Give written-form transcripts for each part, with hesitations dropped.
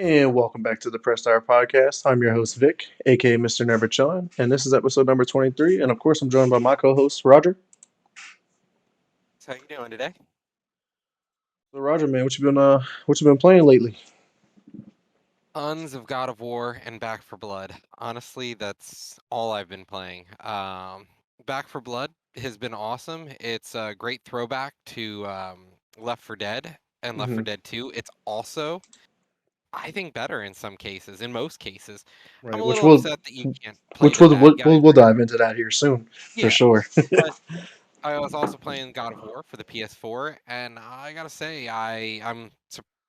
And welcome back to the Press Star Podcast. I'm your host, Vic, aka Mr. Never Chillin', and this is episode number 23. And of course, I'm joined by my co host, Roger. So how you doing today? So, Roger, man, what you been playing lately? Tons of God of War and Back for Blood. Honestly, that's all I've been playing. Back for Blood has been awesome. It's a great throwback to Left 4 Dead and Left 4 Hmm. Dead 2. It's also, I think, better in some cases, in most cases. I'm Right, a which little we'll, upset that you can't play which the we'll, bad we'll, guy we'll we'll version. dive into that here soon, for Yeah, sure. but I was also playing God of War for the PS4, and I gotta say, I'm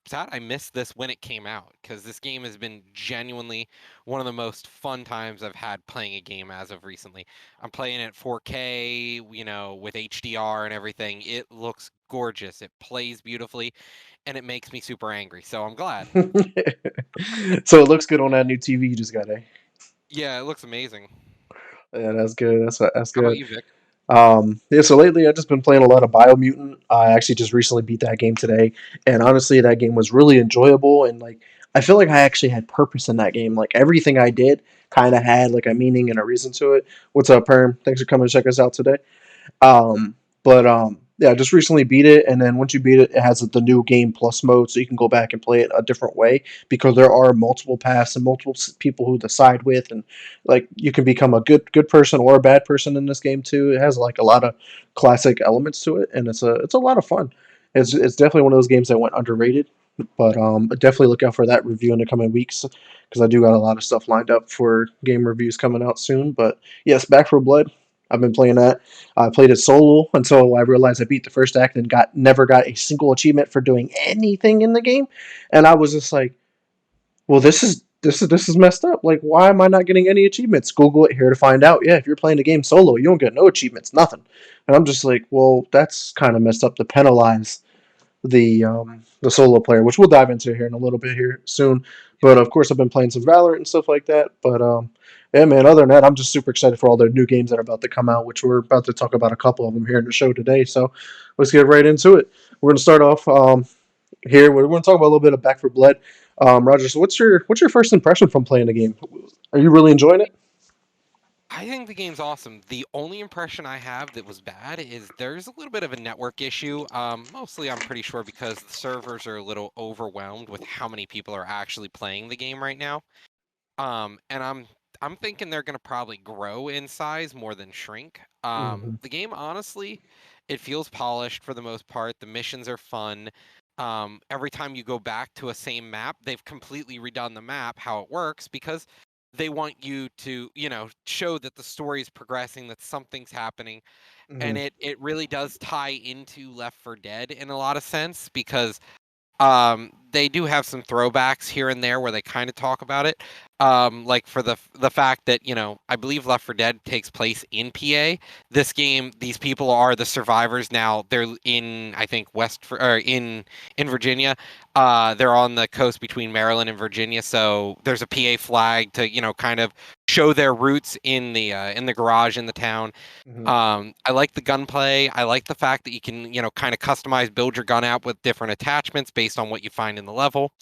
sad I missed this when it came out because this game has been genuinely one of the most fun times I've had playing a game as of recently. I'm playing it 4K, with HDR and everything. It looks gorgeous. It plays beautifully, and it makes me super angry. So I'm glad. So it looks good on that new TV you just got, eh? Yeah, it looks amazing. Yeah, that's good. That's How about good. you, Vic? Yeah, so lately I've just been playing a lot of Biomutant. I actually just recently beat that game today, and honestly, that game was really enjoyable. And like, I feel like I actually had purpose in that game. Like everything I did kind of had like a meaning and a reason to it. What's up, Perm? Thanks for coming to check us out today. But yeah, I just recently beat it, and then once you beat it, it has the new game plus mode, so you can go back and play it a different way because there are multiple paths and multiple people who decide with, and like you can become a good person or a bad person in this game too. It has like a lot of classic elements to it, and it's a lot of fun. It's definitely one of those games that went underrated, but definitely look out for that review in the coming weeks because I do got a lot of stuff lined up for game reviews coming out soon. But yes, Back for Blood. I've been playing that. I played it solo until I realized I beat the first act and got never got a single achievement for doing anything in the game, and I was just like, "Well, this is messed up. Like, why am I not getting any achievements?" Google it here to find out. Yeah, if you're playing the game solo, you don't get no achievements, nothing. And I'm just like, "Well, that's kind of messed up to penalize the solo player," which we'll dive into here in a little bit here soon. But of course, I've been playing some Valorant and stuff like that. But yeah, man. Other than that, I'm just super excited for all the new games that are about to come out, which we're about to talk about a couple of them here in the show today. So let's get right into it. We're going to start off here. We're going to talk about a little bit of Back for Blood. Roger, so what's your first impression from playing the game? Are you really enjoying it? I think the game's awesome. The only impression I have that was bad is there's a little bit of a network issue. Mostly, I'm pretty sure because the servers are a little overwhelmed with how many people are actually playing the game right now. And I'm thinking they're gonna probably grow in size more than shrink. Hmm. The game, honestly, it feels polished for the most part. The missions are fun. Every time you go back to a same map, they've completely redone the map, how it works, because they want you to, show that the story is progressing, that something's happening, Hmm. and it really does tie into Left 4 Dead in a lot of sense because they do have some throwbacks here and there where they kind of talk about it. Like for the fact that I believe Left 4 Dead takes place in PA. This game, these people are the survivors now. They're in, I think, or in Virginia. They're on the coast between Maryland and Virginia, so there's a PA flag to kind of show their roots in the garage in the town. Hmm. I like the gunplay. I like the fact that you can, kind of customize, build your gun out with different attachments based on what you find in the level.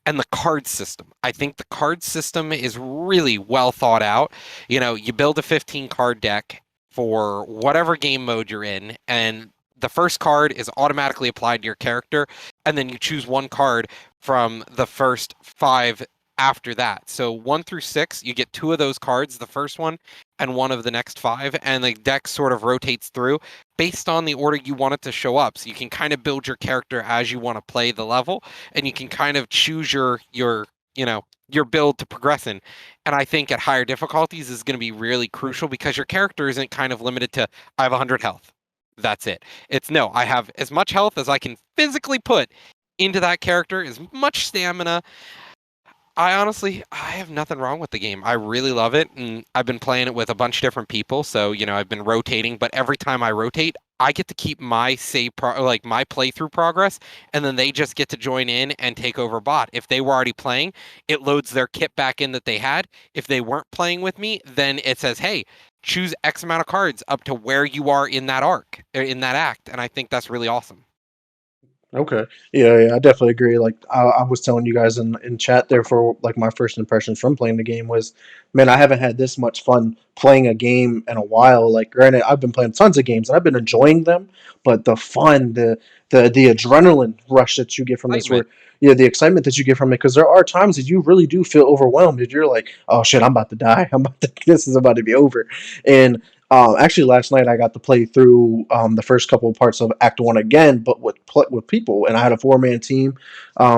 And the card system. I think the card system is really well thought out. You build a 15 card deck for whatever game mode you're in, and the first card is automatically applied to your character, and then you choose one card from the first five after that. So 1 through 6, you get two of those cards, the first one and one of the next five, and the deck sort of rotates through based on the order you want it to show up. So you can kind of build your character as you want to play the level, and you can kind of choose your build to progress in. And I think at higher difficulties is going to be really crucial because your character isn't kind of limited to I have 100 health. That's it. It's no, I have as much health as I can physically put into that character, as much stamina. I have nothing wrong with the game. I really love it, and I've been playing it with a bunch of different people. So I've been rotating, but every time I rotate, I get to keep my like my playthrough progress, and then they just get to join in and take over bot. If they were already playing, it loads their kit back in that they had. If they weren't playing with me, then it says, "Hey, choose X amount of cards up to where you are in that arc, or in that act," and I think that's really awesome. Okay. Yeah, I definitely agree. Like I was telling you guys in chat there for like my first impressions from playing the game was, man, I haven't had this much fun playing a game in a while. Like granted, I've been playing tons of games and I've been enjoying them, but the fun, the adrenaline rush that you get from this where Excitement. yeah, the excitement that you get from it, because there are times that you really do feel overwhelmed and you're like, oh shit, I'm about to die. This is about to be over. And actually, last night I got to play through the first couple of parts of Act One again, but with people, and I had a 4-man team.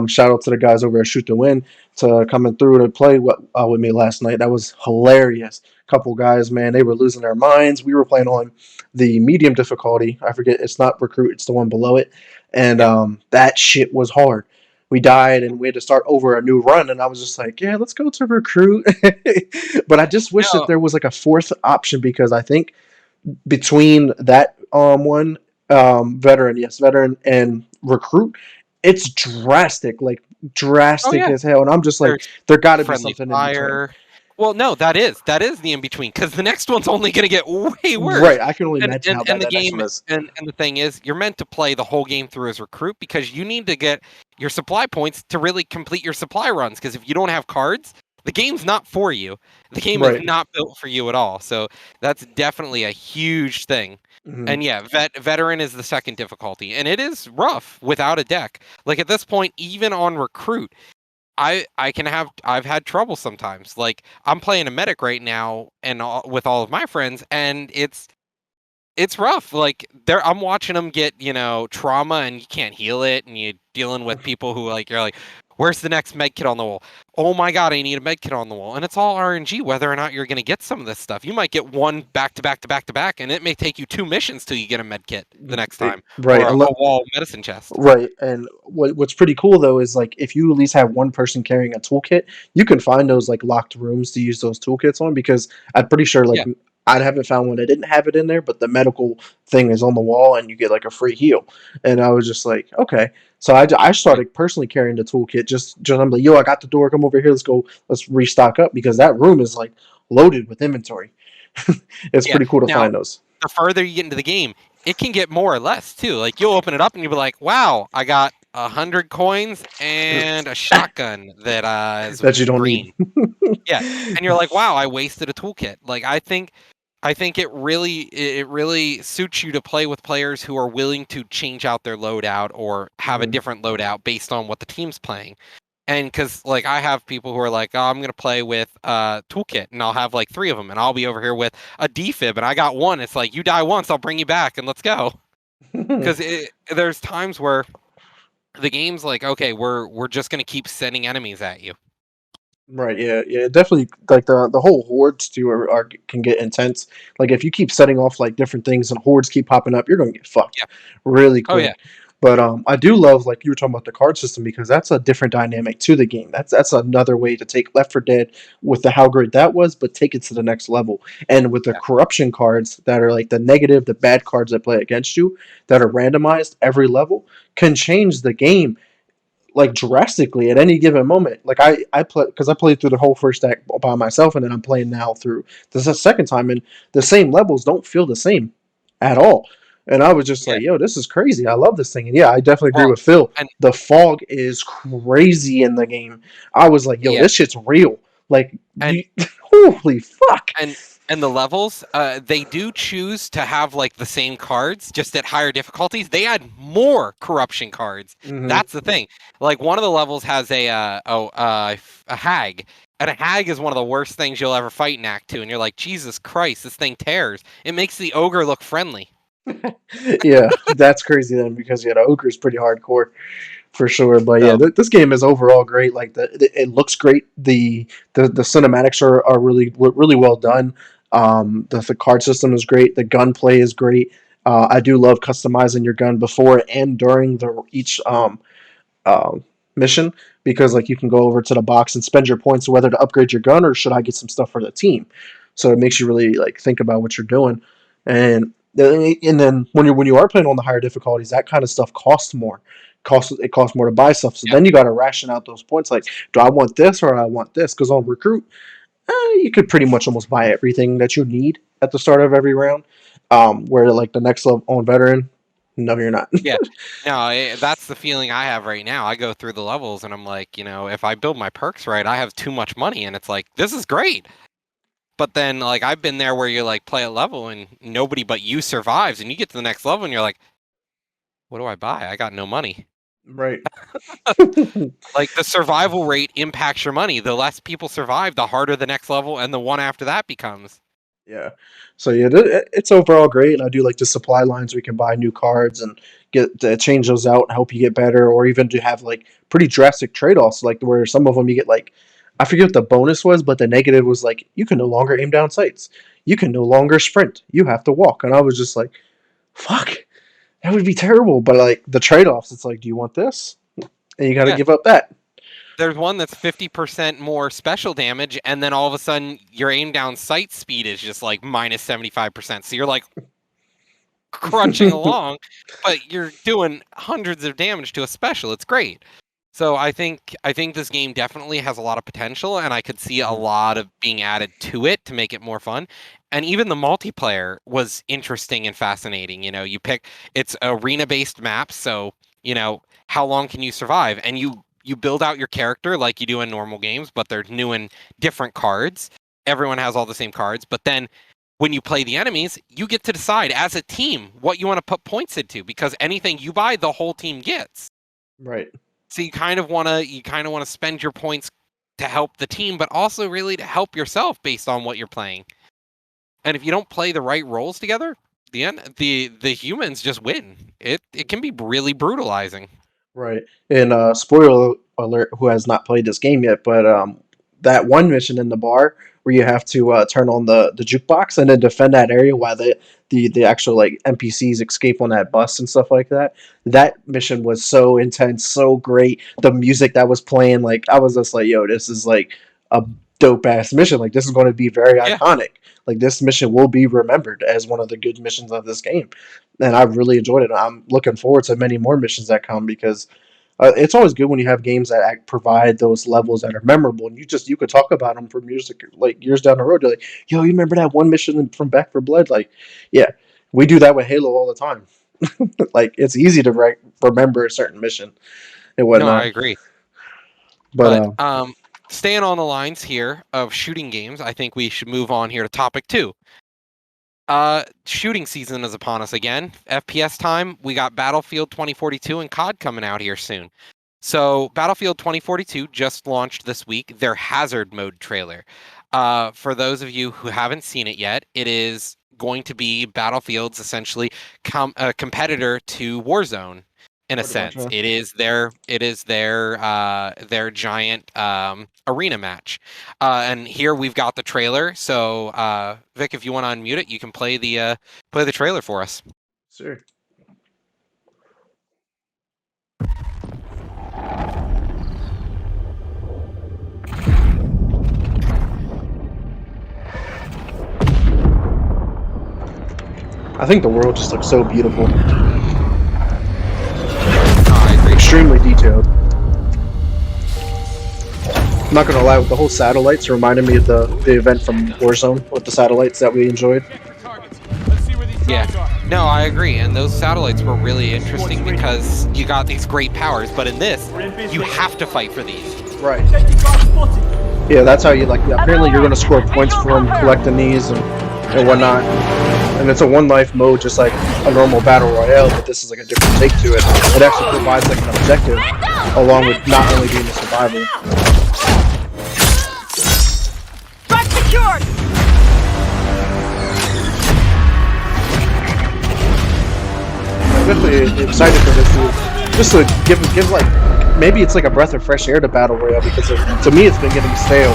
Shout out to the guys over at Shoot to Win to coming through to play with me last night. That was hilarious. Couple guys, man, they were losing their minds. We were playing on the medium difficulty. I forget, it's not recruit, it's the one below it, and Yeah. that shit was hard. We died and we had to start over a new run, and I was just like, yeah, let's go to recruit. But I just wish that No. there was like a fourth option, because I think between that one veteran, yes, veteran and recruit, it's drastic, like Oh drastic yeah. as hell. And I'm just like, There's there got to be friendly something in between. fire. Well, no, that is the in between because the next one's only going to get way worse. Right, I can only And, imagine and how and bad the that next game one is. and the thing is, you're meant to play the whole game through as recruit because you need to get your supply points to really complete your supply runs. Because if you don't have cards, the game's not for you. The game is Right. not built for you at all. So that's definitely a huge thing. Hmm. And yeah, veteran is the second difficulty, and it is rough without a deck. Like at this point, even on recruit. I've had trouble sometimes. Like I'm playing a medic right now and with all of my friends and it's rough. Like I'm watching them get, trauma and you can't heal it and you're dealing with people who like you're like where's the next med kit on the wall? Oh my god, I need a med kit on the wall. And it's all RNG whether or not you're going to get some of this stuff. You might get one back to back to back to back and it may take you 2 missions till you get a med kit the next time Right. or a wall medicine chest. Right, and what's pretty cool though is like if you at least have one person carrying a toolkit, you can find those like locked rooms to use those toolkits on. Because I'm pretty sure like Yeah. I haven't found one that didn't have it in there, but the medical thing is on the wall and you get like a free heal. And I was just like, okay, so I Yeah. started personally carrying the toolkit. Just I'm like, yo, I got the door. Come over here. Let's go. Let's restock up, because that room is like loaded with inventory. It's Yeah. pretty cool to Now, find those. the further you get into the game, it can get more or less too. Like you'll open it up and you'll be like, "Wow, I got 100 coins and a shotgun that is That you don't need. green." Yeah, and you're like, "Wow, I wasted a toolkit." Like I think it really suits you to play with players who are willing to change out their loadout or have a Mhm. different loadout based on what the team's playing. And because like I have people who are like, oh, I'm gonna play with toolkit, and I'll have like 3 of them, and I'll be over here with a defib, and I got one. It's like you die once, I'll bring you back, and let's go. Because there's times where the game's like, okay, we're just gonna keep sending enemies at you. Right, yeah, definitely. Like the whole hordes too are can get intense. Like if you keep setting off like different things and hordes keep popping up, you're gonna get fucked Yeah. really Oh yeah. quick. But I do love, like you were talking about, the card system, because that's a different dynamic to the game. That's another way to take Left 4 Dead with the how great that was, but take it to the next level. And with the Yeah. corruption cards that are like the negative, the bad cards that play against you, that are randomized every level, can change the game like drastically at any given moment. Like I play, because I played through the whole first act by myself, and then I'm playing now through this is the second time, and the same levels don't feel the same at all. And I was just Yeah. like, yo, this is crazy. I love this thing. And yeah, I definitely agree Well, with Phil. and The fog is crazy in the game. I was like, yo, yeah, this shit's real. Like and you, holy fuck. and and the levels, they do choose to have like the same cards, just at higher difficulties. They add more corruption cards. Hmm. That's the thing. Like one of the levels has a hag, and a hag is one of the worst things you'll ever fight in Act Two. And you're like, Jesus Christ, this thing tears. It makes the ogre look friendly. Yeah, that's crazy then, because yeah, the ogre is pretty hardcore. For sure. But yeah, So this game is overall great. Like it looks great. The cinematics are really well done. The card system is great. The gunplay is great. I do love customizing your gun before and during the each um, mission, because like you can go over to the box and spend your points whether to upgrade your gun or should I get some stuff for the team. So it makes you really like think about what you're doing, and then when you are playing on the higher difficulties, that kind of stuff costs more. Costs more to buy stuff. So yeah, then you got to ration out those points. Like, do I want this or I want this? Because on recruit, you could pretty much almost buy everything that you need at the start of every round. Where like the next level on veteran, No, you're not. Yeah. No, that's the feeling I have right now. I go through the levels and I'm like, if I build my perks right, I have too much money, and it's like, this is great. But then, like, I've been there where you like play a level and nobody but you survives, and you get to the next level and you're like, what do I buy? I got no money. Right. Like, the survival rate impacts your money. The less people survive, the harder the next level and the one after that becomes. Yeah. So yeah, it's overall great, and I do like the supply lines. We can buy new cards and get to change those out and help you get better, or even to have like pretty drastic trade offs, like where some of them you get like, I forget what the bonus was, but the negative was like you can no longer aim down sights, you can no longer sprint, you have to walk, and I was just like, fuck, that would be terrible. But like the trade offs, it's like, do you want this? And you got to Yeah. give up that. There's one that's 50% more special damage, and then all of a sudden your aim down sight speed is just like minus 75%. So you're like crunching along, but you're doing hundreds of damage to a special. It's great. So I think this game definitely has a lot of potential, and I could see a lot of being added to it to make it more fun. And even the multiplayer was interesting and fascinating. It's arena-based maps, so how long can you survive? And you build out your character like you do in normal games, but they're new and different cards. Everyone has all the same cards, but then when you play the enemies, you get to decide as a team what you want to put points into, because anything you buy, the whole team gets. Right. So you kind of want to spend your points to help the team, but also really to help yourself based on what you're playing. And if you don't play the right roles together, the humans just win. It can be really brutalizing. Right. And spoiler alert, who has not played this game yet, but that one mission in the bar where you have to turn on the jukebox and then defend that area while the actual like NPCs escape on that bus and stuff like that. That mission was so intense, so great. The music that was playing, like I was just like, yo, this is like a dope ass mission. Like this is going to be very Yeah. iconic. Like this mission will be remembered as one of the good missions of this game, and I really enjoyed it. I'm looking forward to many more missions that come because it's always good when you have games that provide those levels that are memorable, and you could talk about them for music like years down the road. You're like, yo, you remember that one mission from Back for Blood? Like, yeah, we do that with Halo all the time. Like, it's easy to remember a certain mission and No, I whatnot. agree. But But staying on the lines here of shooting games, I think we should move on here to topic 2. Shooting season is upon us again. FPS time. We got Battlefield 2042 and COD coming out here soon. So Battlefield 2042 just launched this week their Hazard mode trailer. For those of you who haven't seen it yet, it is going to be Battlefield's essentially competitor to Warzone in a pretty much, sense. It is their giant arena match. And here we've got the trailer. So Vic, if you want to unmute it, you can play the trailer for us. sure. I think the world just looks so beautiful. I agree. Extremely detailed. I'm not gonna lie, with the whole satellites reminded me of the event from Warzone with the satellites that we enjoyed. Yeah. No, I agree. And those satellites were really interesting because you got these great powers, but in this, you have to fight for these. Right. Yeah, that's how you like. Apparently, you're gonna score points from collecting these and whatnot. And it's a one life mode, just like a normal battle royale, but this is like a different take to it. It actually provides like an objective, along with not only being a survival. Front secured! I'm definitely excited for this too. Just to give like, maybe it's like a breath of fresh air to battle royale, because to me it's been getting stale.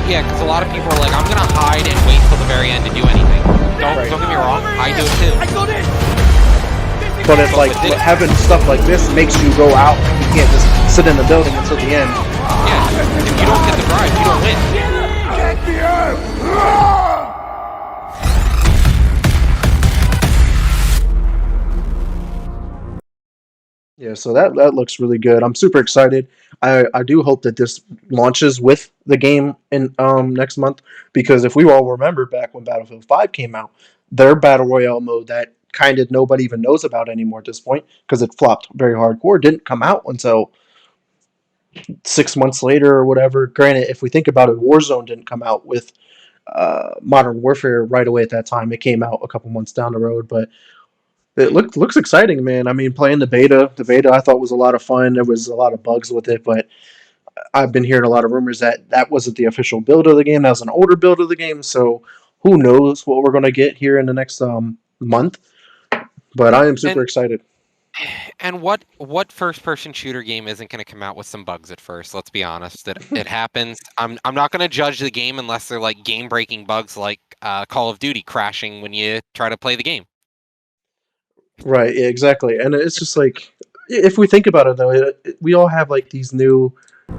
Yeah, because a lot of people are like, I'm gonna hide and wait till the very end to do anything. Don't get me wrong, I do it too. But it's like having stuff like this makes you go out. You can't just sit in the building until the end. Yeah, if you don't get the drive, you don't win. Yeah, so that looks really good. I'm super excited. I do hope that this launches with the game in next month, because if we all remember back when Battlefield 5 came out, their battle royale mode that kind of nobody even knows about anymore at this point because it flopped very hardcore. Didn't come out until 6 months later or whatever. Granted, if we think about it, Warzone didn't come out with Modern Warfare right away at that time. It came out a couple months down the road, but it looks exciting, man. I mean, playing the beta I thought was a lot of fun. There was a lot of bugs with it, but I've been hearing a lot of rumors that that wasn't the official build of the game. That was an older build of the game. So who knows what we're going to get here in the next month. But I am super excited. And what first-person shooter game isn't going to come out with some bugs at first? Let's be honest. It happens. I'm not going to judge the game unless they're like game-breaking bugs like Call of Duty crashing when you try to play the game. Right, yeah, exactly. And it's just like, if we think about it though, we all have like these new,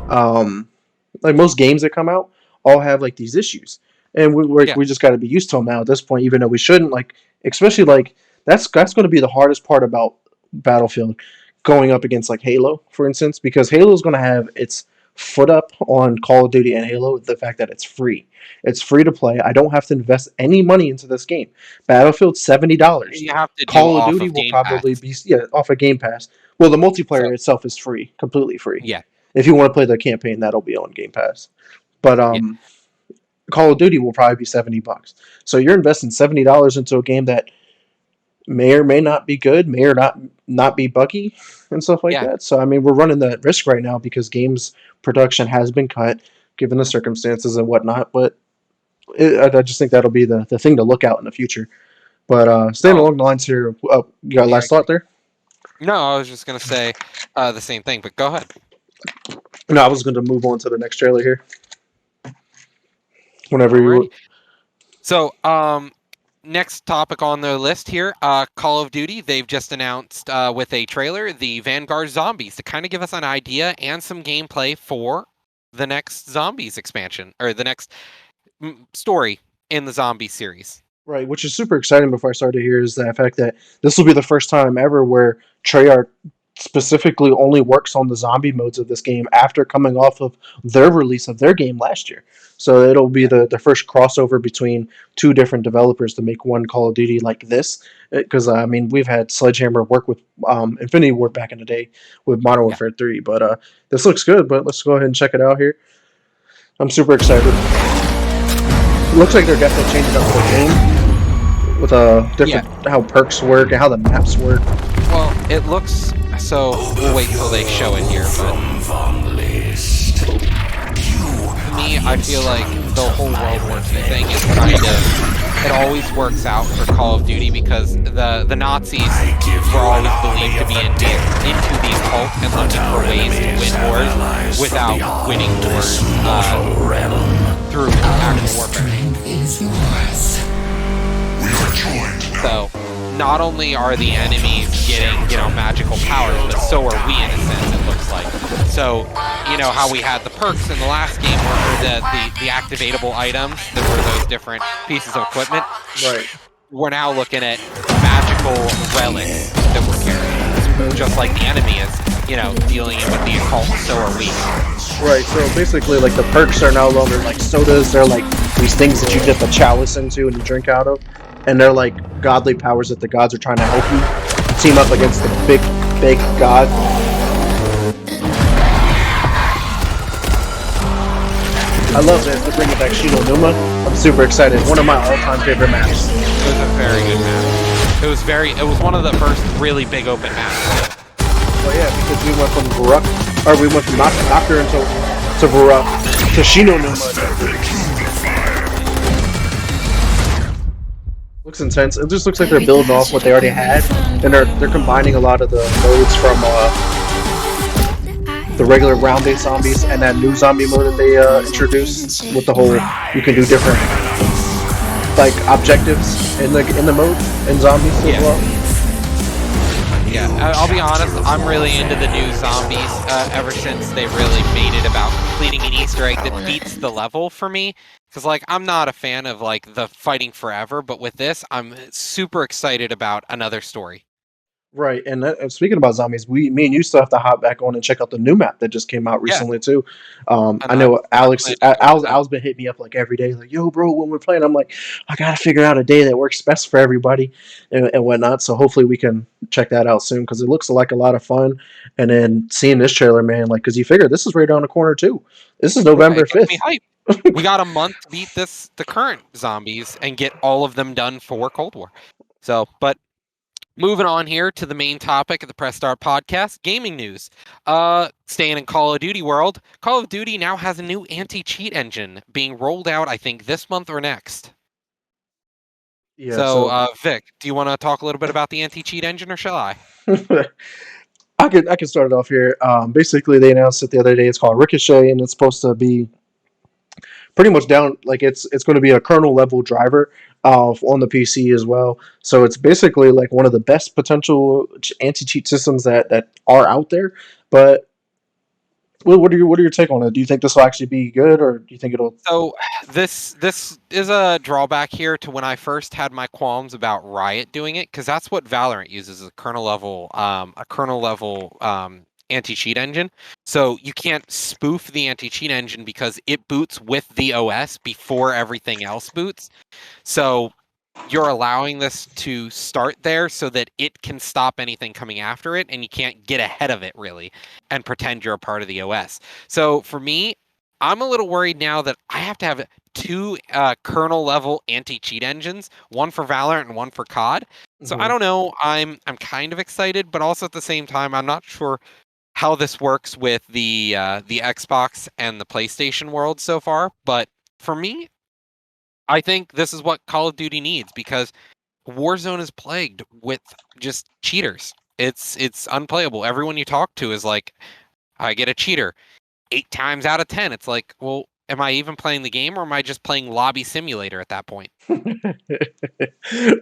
like most games that come out all have like these issues, and we just got to be used to them now at this point, even though we shouldn't. Like, especially like that's going to be the hardest part about Battlefield, going up against like Halo, for instance, because Halo is going to have its foot up on Call of Duty and Halo, the fact that it's free. It's free to play. I don't have to invest any money into this game. Battlefield $70. You have to Call of Duty will probably be off of Game Pass. Well, the multiplayer itself is free, completely free. Yeah. If you want to play the campaign, that'll be on Game Pass. But Call of Duty will probably be $70. So you're investing $70 into a game that may or may not be good, may or not be buggy and stuff like that. So I mean, we're running that risk right now because games production has been cut given the circumstances and whatnot. But I just think that'll be the thing to look out in the future. But staying along the lines here, you got a last thought there? No, I was just gonna say the same thing, but go ahead. No, I was going to move on to the next trailer here. Whenever you. So, next topic on the list here, Call of Duty. They've just announced with a trailer the Vanguard Zombies to kind of give us an idea and some gameplay for the next Zombies expansion or the next story in the Zombie series. Right, which is super exciting. Before I started here, is the fact that this will be the first time ever where Treyarch specifically only works on the zombie modes of this game after coming off of their release of their game last year. So it'll be the first crossover between two different developers to make one Call of Duty like this. Because, I mean, we've had Sledgehammer work with Infinity Ward back in the day with Modern Warfare 3. But this looks good, but let's go ahead and check it out here. I'm super excited. It looks like they're definitely changing up the game with different how perks work and how the maps work. Well, it looks so. We'll wait till they show it here. But to me, I feel like the whole World War II thing is kind of. It always works out for Call of Duty because the Nazis were always believed to be into the occult and looking for ways to win wars without winning wars through actual warfare. So, not only are the enemies getting, magical powers, but so are we in a sense, it looks like. So, how we had the perks in the last game were the activatable items that were those different pieces of equipment. Right. We're now looking at magical relics that we're carrying. Just like the enemy is, dealing with the occult, so are we. Right, so basically, like, the perks are no longer like sodas, they're like these things that you dip a chalice into and you drink out of. And they're like godly powers that the gods are trying to help you team up against the big god. I love that they're bringing back Shino Numa. I'm super excited. One of my all-time favorite maps. It was a very good map. It was one of the first really big open maps. Well, yeah, because we went from we went from Doctor to Varuk to Shino Numa. Looks intense. It just looks like they're building off what they already had, and they're combining a lot of the modes from the regular round-based zombies and that new zombie mode that they introduced with the whole you can do different like objectives in the mode in zombies as well. Yeah, I'll be honest, I'm really into the new zombies ever since they really made it about completing an Easter egg that beats the level for me. Because, I'm not a fan of, the fighting forever, but with this, I'm super excited about another story. Right, and speaking about zombies, me and you still have to hop back on and check out the new map that just came out Yeah, recently too. I and know I'm planning to do it too. Al's been hitting me up like every day, like, "Yo, bro, when we're playing," I'm like, "I gotta figure out a day that works best for everybody and whatnot." So hopefully we can check that out soon because it looks like a lot of fun. And then seeing this trailer, man, like, because you figure this is right around the corner too. This is Yeah, it November gets me 5th. hyped. We got a month to beat the current zombies and get all of them done for Cold War. So, but moving on here to the main topic of the Press Start podcast, gaming news. Staying in Call of Duty world, Call of Duty now has a new anti-cheat engine being rolled out, I think, this month or next. Yeah, So, so Vic, do you want to talk a little bit about the anti-cheat engine, or shall I? I can start it off here. Basically, they announced it the other day. It's called Ricochet, and it's supposed to be pretty much down like it's going to be a kernel level driver on the PC as well. So it's basically like one of the best potential anti cheat systems that are out there. But what are your take on it? Do you think this will actually be good, or do you think it'll? So this is a drawback here to when I first had my qualms about Riot doing it, because that's what Valorant uses, a kernel level anti-cheat engine. So you can't spoof the anti-cheat engine because it boots with the OS before everything else boots. So you're allowing this to start there so that it can stop anything coming after it, and you can't get ahead of it really and pretend you're a part of the OS. So for me, I'm a little worried now that I have to have two kernel level anti-cheat engines, one for Valorant and one for COD. So I Mhm. don't know. I'm kind of excited, but also at the same time, I'm not sure how this works with the Xbox and the PlayStation world so far. But for me, I think this is what Call of Duty needs because Warzone is plagued with just cheaters. It's unplayable. Everyone you talk to is like, I get a cheater. 8 times out of 10, it's like, well, am I even playing the game or am I just playing lobby simulator at that point?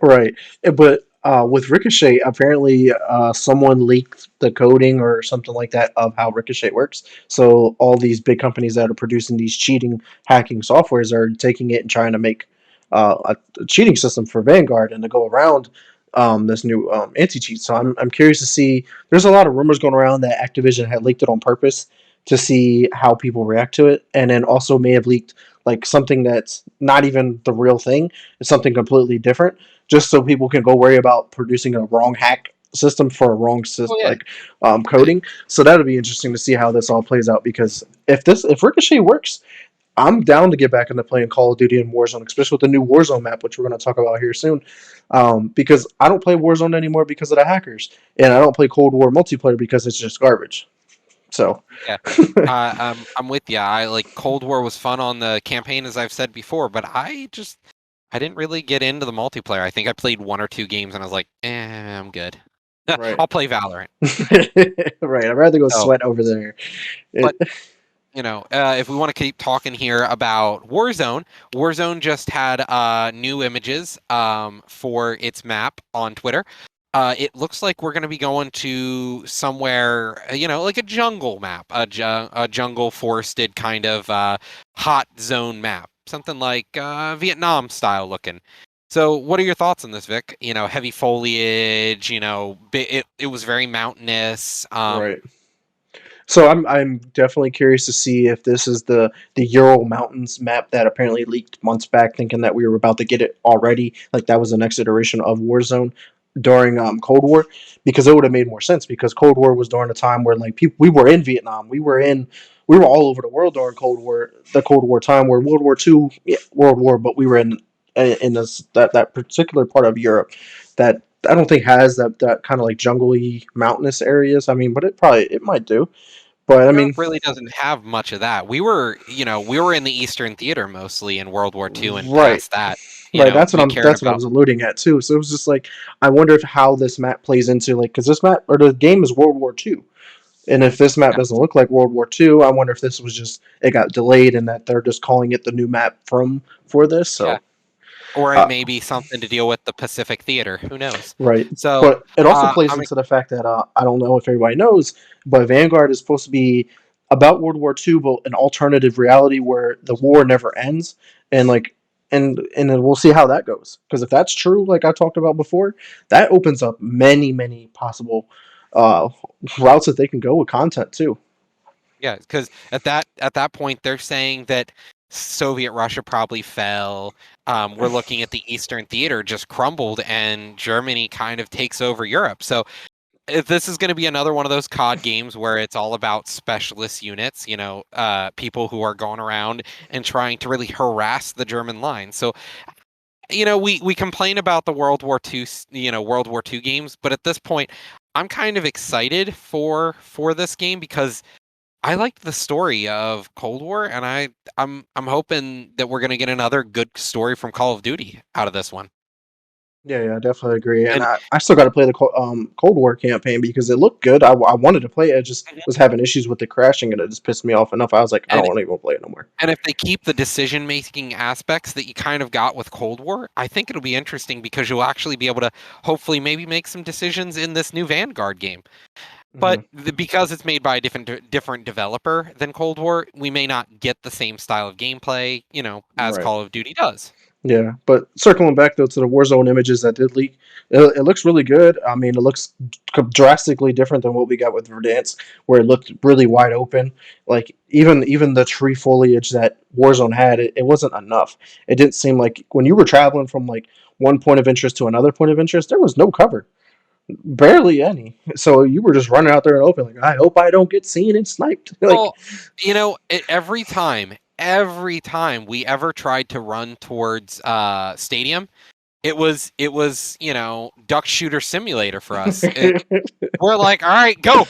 Right. But with Ricochet, apparently someone leaked the coding or something like that of how Ricochet works. So all these big companies that are producing these cheating hacking softwares are taking it and trying to make a cheating system for Vanguard and to go around this new anti-cheat. So I'm curious to see. There's a lot of rumors going around that Activision had leaked it on purpose to see how people react to it, and then also may have leaked like something that's not even the real thing. It's something completely different, just so people can go worry about producing a wrong hack system for a wrong Oh yeah, like coding. So that'll be interesting to see how this all plays out. Because if Ricochet works, I'm down to get back into playing Call of Duty and Warzone, especially with the new Warzone map, which we're going to talk about here soon. Because I don't play Warzone anymore because of the hackers, and I don't play Cold War multiplayer because it's just garbage. So, yeah. I'm with you. I like Cold War was fun on the campaign, as I've said before, but I didn't really get into the multiplayer. I think I played 1 or 2 games and I was like, I'm good. right, I'll play Valorant. right. I'd rather go So, sweat over there. but It, if we want to keep talking here about Warzone, Warzone just had new images for its map on Twitter. It looks like we're going to be going to somewhere, like a jungle map, a jungle forested kind of hot zone map, something like Vietnam style looking. So, what are your thoughts on this, Vic? Heavy foliage. It was very mountainous. right. So I'm definitely curious to see if this is the Ural Mountains map that apparently leaked months back, thinking that we were about to get it already. Like that was the next iteration of Warzone during Cold War, because it would have made more sense. Because Cold War was during a time where like people we were in Vietnam, we were all over the world during the Cold War time. Where World War Two, yeah, World War, but we were in this that particular part of Europe that I don't think has that kind of like jungly mountainous areas. I mean, but it might do. But I Europe mean, really doesn't have much of that. We were in the Eastern Theater mostly in World War II and right, past that. right. We cared That's what I about. was alluding at too. So it was just like I wonder if how this map plays into like because this map or the game is World War Two, and if this map Yeah, doesn't look like World War Two, I wonder if this was just it got delayed and that they're just calling it the new map for this. yeah. So Or it uh, may be something to deal with the Pacific Theater. Who knows? right, So, but it also plays I'm into the fact that I don't know if everybody knows, but Vanguard is supposed to be about World War Two, but an alternative reality where the war never ends, and like and then we'll see how that goes. Because if that's true, like I talked about before, that opens up many possible uh, routes that they can go with content too. Yeah, because at that point they're saying that Soviet Russia probably fell. We're looking at the Eastern Theater just crumbled, and Germany kind of takes over Europe. So if this is going to be another one of those COD games where it's all about specialist units, people who are going around and trying to really harass the German line. So we complain about the World War II games, but at this point, I'm kind of excited for this game because I liked the story of Cold War, and I'm hoping that we're gonna get another good story from Call of Duty out of this one. Yeah, I definitely agree. And And I still got to play the Cold War campaign because it looked good. I wanted to play it. I just was having issues with the crashing, and it just pissed me off enough. I was like, I don't and want to even play it no more. and if they keep the decision making aspects that you kind of got with Cold War, I think it'll be interesting because you'll actually be able to hopefully maybe make some decisions in this new Vanguard game. But Hmm. because it's made by a different developer than Cold War, we may not get the same style of gameplay, as Right. Call of Duty does. Yeah, but circling back though to the Warzone images that did leak, it looks really good. I mean, it looks drastically different than what we got with Verdansk, where it looked really wide open. Like even the tree foliage that Warzone had, it wasn't enough. It didn't seem like when you were traveling from like one point of interest to another point of interest, there was no cover, barely any. So you were just running out there and open. Like, I hope I don't get seen and sniped. Like, Well, every time we ever tried to run towards stadium, it was duck shooter simulator for us. We're like, all right, go,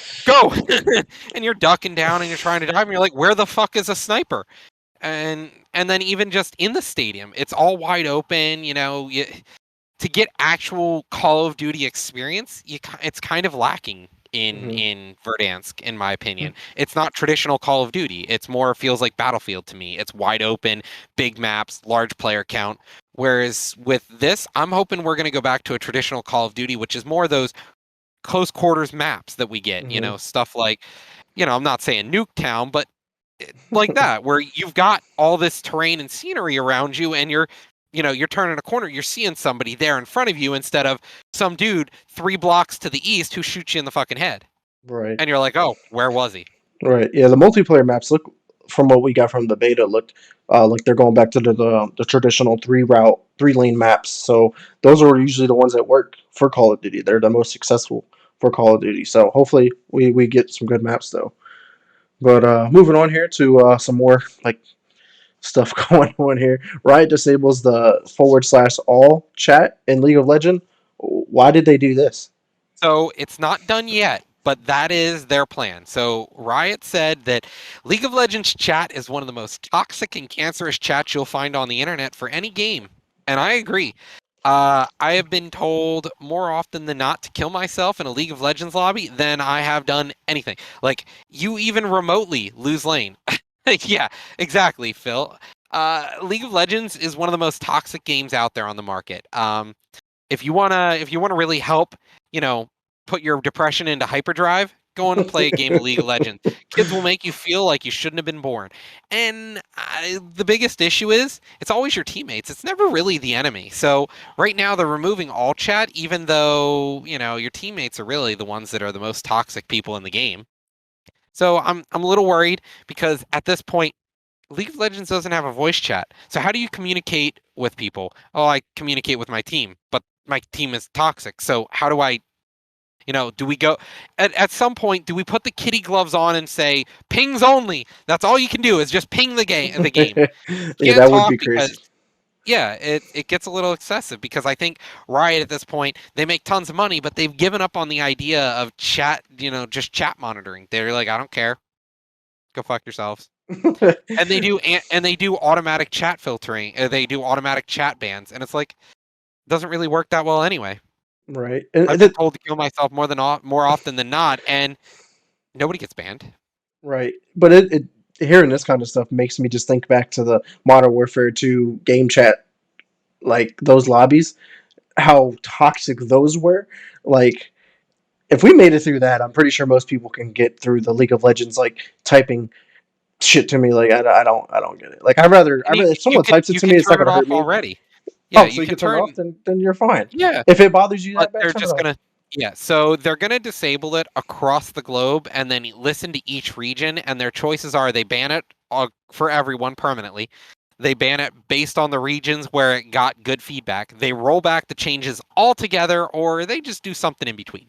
and you're ducking down and you're trying to dive, and you're like, where the fuck is a sniper? And then even just in the stadium, it's all wide open. To get actual Call of Duty experience, it's kind of lacking in mhm. in Verdansk, in my opinion. It's not traditional Call of Duty. It's more feels like Battlefield to me. It's wide open, big maps, large player count. Whereas with this, I'm hoping we're going to go back to a traditional Call of Duty, which is more those close quarters maps that we get. Mhm. Stuff like, I'm not saying Nuketown, but like that, where you've got all this terrain and scenery around you, and you're turning a corner, you're seeing somebody there in front of you instead of some dude 3 blocks to the east who shoots you in the fucking head. Right. And you're like, oh, where was he? Right. Yeah, the multiplayer maps look from what we got from the beta looked like they're going back to the traditional three lane maps. So those are usually the ones that work for Call of Duty. They're the most successful for Call of Duty. So hopefully we get some good maps though. But moving on here to some more like stuff going on here. Riot disables the /all chat in League of Legends. Why did they do this? So it's not done yet, but that is their plan. So Riot said that League of Legends chat is one of the most toxic and cancerous chats you'll find on the internet for any game. And I agree. I have been told more often than not to kill myself in a League of Legends lobby than I have done anything. Like, you even remotely lose lane. Yeah, exactly, Phil. League of Legends is one of the most toxic games out there on the market. If you wanna really help, you know, put your depression into hyperdrive, go on and play a game of League of Legends. Kids will make you feel like you shouldn't have been born. And the biggest issue is it's always your teammates. It's never really the enemy. So right now they're removing all chat, even though your teammates are really the ones that are the most toxic people in the game. So I'm a little worried because at this point, League of Legends doesn't have a voice chat. So how do you communicate with people? Oh, I communicate with my team, but my team is toxic. So how do I, do we go at some point, do we put the kitty gloves on and say pings only? That's all you can do is just ping the game. You Yeah, can't that would talk be because crazy. yeah, it gets a little excessive because I think Riot at this point, they make tons of money, but they've given up on the idea of chat, just chat monitoring. They're like, I don't care. Go fuck yourselves. And they do automatic chat filtering. They do automatic chat bans, and it's like doesn't really work that well anyway. Right. I've been told to kill myself more often than not, and nobody gets banned. Right. But it hearing this kind of stuff makes me just think back to the Modern Warfare 2 game chat, like those lobbies, how toxic those were. Like, if we made it through that, I'm pretty sure most people can get through the League of Legends, like typing shit to me. Like I don't get it. Like I rather And if someone types it you to can me, it's not turn it gonna off hurt me. already. Yeah, Oh, you so you can can turn it turn. off, then you're fine. Yeah, If it bothers you but that bad, they're turn it just off. gonna. Yeah, so they're gonna disable it across the globe, and then listen to each region, and their choices are they ban it for everyone permanently. They ban it based on the regions where it got good feedback. They roll back the changes altogether, or they just do something in between.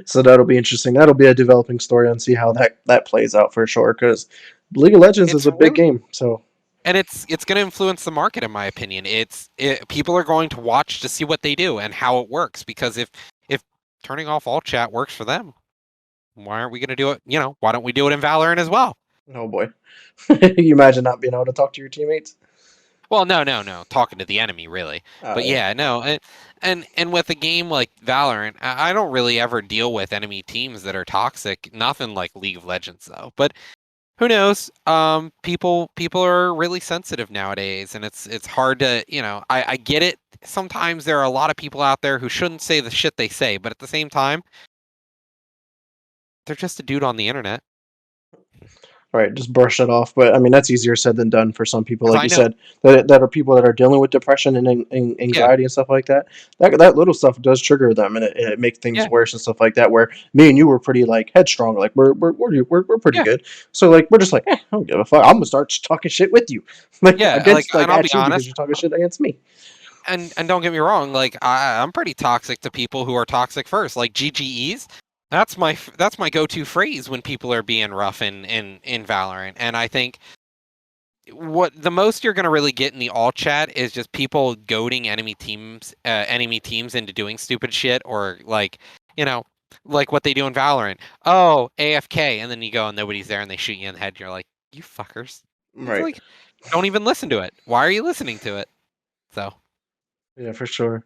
So that'll be interesting. That'll be a developing story and see how that plays out for sure. Because League of Legends is It's a big really game. So and it's going to influence the market, in my opinion. People are going to watch to see what they do and how it works, because if turning off all chat works for them, why aren't we going to do it? Why don't we do it in Valorant as well? oh boy, you imagine not being able to talk to your teammates. Well, no, talking to the enemy, really. Oh But yeah, yeah, no, and with a game like Valorant, I don't really ever deal with enemy teams that are toxic. Nothing like League of Legends, though. But who knows? People are really sensitive nowadays, and it's hard to, I get it. Sometimes there are a lot of people out there who shouldn't say the shit they say, but at the same time, they're just a dude on the internet. right. Just brush it off. But I mean, that's easier said than done for some people. Because Like I you know, said, that are people that are dealing with depression and yeah, anxiety and stuff like that. That little stuff does trigger them, and it makes things yeah, worse and stuff like that. Where me and you were pretty like headstrong. Like we're pretty yeah, good. So like we're just like, I don't give a fuck. I'm gonna start talking shit with you, like yeah. against And I'll be at you because honest. you're talking shit against me. And don't get me wrong, like I'm pretty toxic to people who are toxic first, like GGEs. That's my go-to phrase when people are being rough in Valorant. And I think what the most you're gonna really get in the all chat is just people goading enemy teams into doing stupid shit, or you know like what they do in Valorant. Oh, AFK, and then you go and nobody's there and they shoot you in the head. And you're like, you fuckers. It's Right. like, don't even listen to it. Why are you listening to it? So. Yeah, for sure.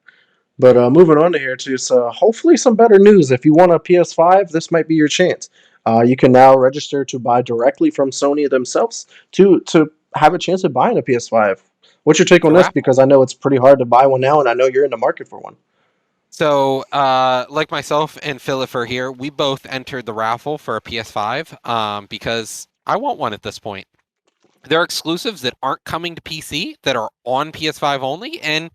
But moving on to here too, so hopefully some better news. If you want a PS5, this might be your chance. You can now register to buy directly from Sony themselves to have a chance of buying a PS5. What's your take It's on a this? raffle. Because I know it's pretty hard to buy one now, and I know you're in the market for one. So, like myself and Philip are here, we both entered the raffle for a PS5, because I want one at this point. There are exclusives that aren't coming to PC that are on PS5 only, and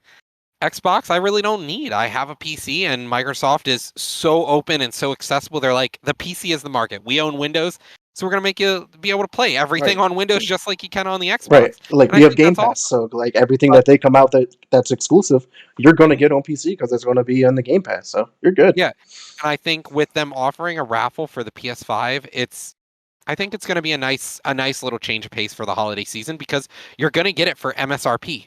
Xbox I really don't need. I have a PC, and Microsoft is so open and so accessible. They're like, the PC is the market. We own Windows, so we're gonna make you be able to play everything Right. on Windows just like you can on the Right. Xbox. Like And we I have think Game that's Pass, awesome. so like everything But that they come out that's exclusive, you're going to mhm. get on PC because it's going to be on the Game Pass. So you're good. Yeah, and I think with them offering a raffle for the PS5, I think it's going to be a nice little change of pace for the holiday season, because you're going to get it for MSRP.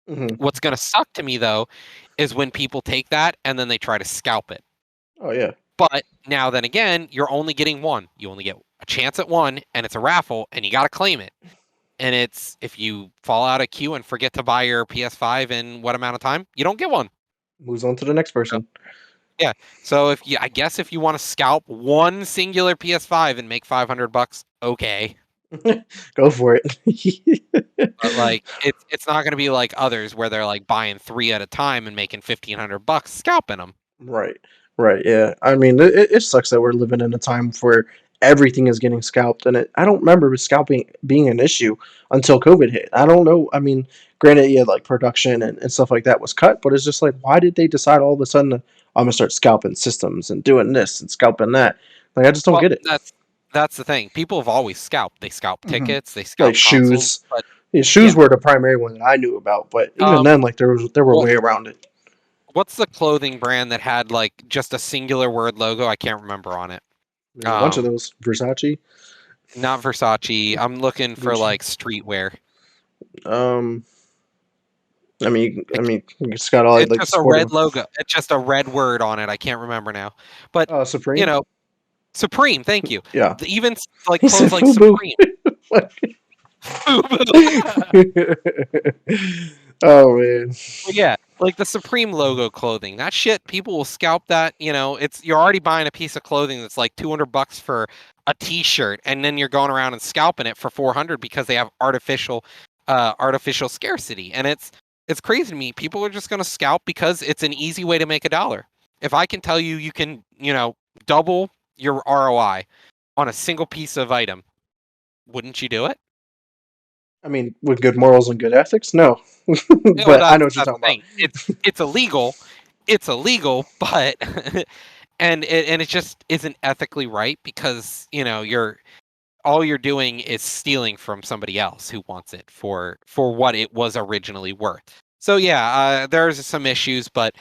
Hmm. What's going to suck to me, though, is when people take that and then they try to scalp it. Oh yeah. But now then again, you're only getting one. You only get a chance at one, and it's a raffle, and you got to claim it. And it's, if you fall out of queue and forget to buy your PS5 in what amount of time, you don't get one. Moves on to the next So, person. yeah. So I guess if you want to scalp one singular PS5 and make $500, okay. Go for it. But like, it's not going to be like others where they're like buying three at a time and making $1,500 scalping them. Right, right, yeah. I mean, it sucks that we're living in a time where everything is getting scalped, and I don't remember scalping being an issue until COVID hit. I don't know. I mean, granted, yeah, like production and stuff like that was cut, but it's just like, why did they decide all of a sudden I'm gonna start scalping systems and doing this and scalping that? Like, I just don't Well, get it. that's the thing. People have always scalped. They scalp Hmm. tickets. They Like scalp consoles. shoes. But Yeah, shoes yeah. were the primary one that I knew about, but even Um. then, like there were Well, way around it. what's the clothing brand that had like just a singular word logo? I can't remember on it. There's a bunch of Um. those. Versace, Not Versace. I'm looking for Gucci. like streetwear. Um, I mean, Like, you just got all it's like the just a sport red of logo. It's just a red word on it. I can't remember now. But you Supreme. know, Supreme. Thank you. Yeah, Even like he said clothes like FUBU. Supreme. Oh man. Well, yeah, like the Supreme logo clothing. That shit, people will scalp that. You're already buying a piece of clothing that's like $200 for a T-shirt, and then you're going around and scalping it for 400 because they have artificial scarcity, and it's crazy to me. People are just going to scalp because it's an easy way to make a dollar. If I can tell you, you can double your ROI on a single piece of item, wouldn't you do it? I mean, with good morals and good ethics, no. Yeah, well, But I know what you're that's talking the about. thing. It's illegal. It's illegal, but and it just isn't ethically right because all you're doing is stealing from somebody else who wants it for what it was originally worth. So yeah, there's some issues, but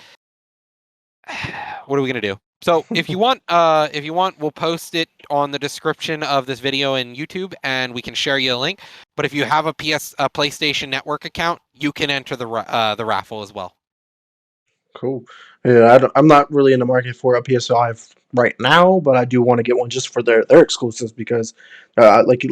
what are we gonna do? So if you want, we'll post it on the description of this video in YouTube, and we can share you a link. But if you have a PlayStation Network account, you can enter the raffle as well. Cool. Yeah, I'm not really in the market for a PS5 right now, but I do want to get one just for their exclusives because, like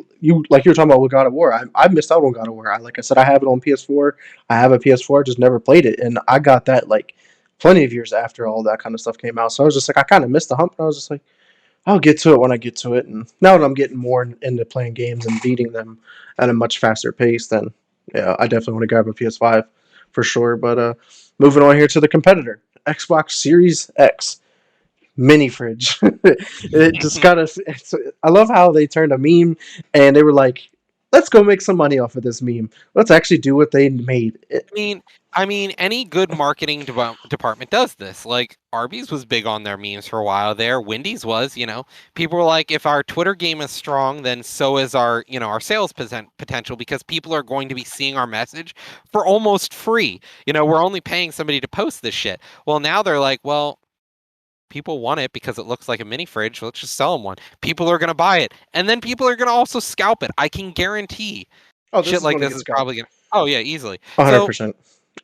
like you're talking about with God of War, I missed out on God of War. Like I said, I have it on PS4. I have a PS4, just never played it, and I got that like plenty of years after all that kind of stuff came out. So I was just like, I kind of missed the hump. And I was just like, I'll get to it when I get to it. And now that I'm getting more into playing games and beating them at a much faster pace, then yeah, I definitely want to grab a PS5 for sure. But moving on here to the competitor, Xbox Series X mini fridge. It just kind of. I love how they turned a meme and they were like, "Let's go make some money off of this meme. Let's actually do what they made." I mean, any good marketing department does this. Like Arby's was big on their memes for a while there. Wendy's was, people were like, if our Twitter game is strong, then so is our sales potential because people are going to be seeing our message for almost free. We're only paying somebody to post this shit. Well, now they're like, well, people want it because it looks like a mini fridge. Let's just sell them one. People are going to buy it, and then people are going to also scalp it. I can guarantee Oh, this shit is like going to this get is scalped. probably going to. Oh yeah, easily. So 100%.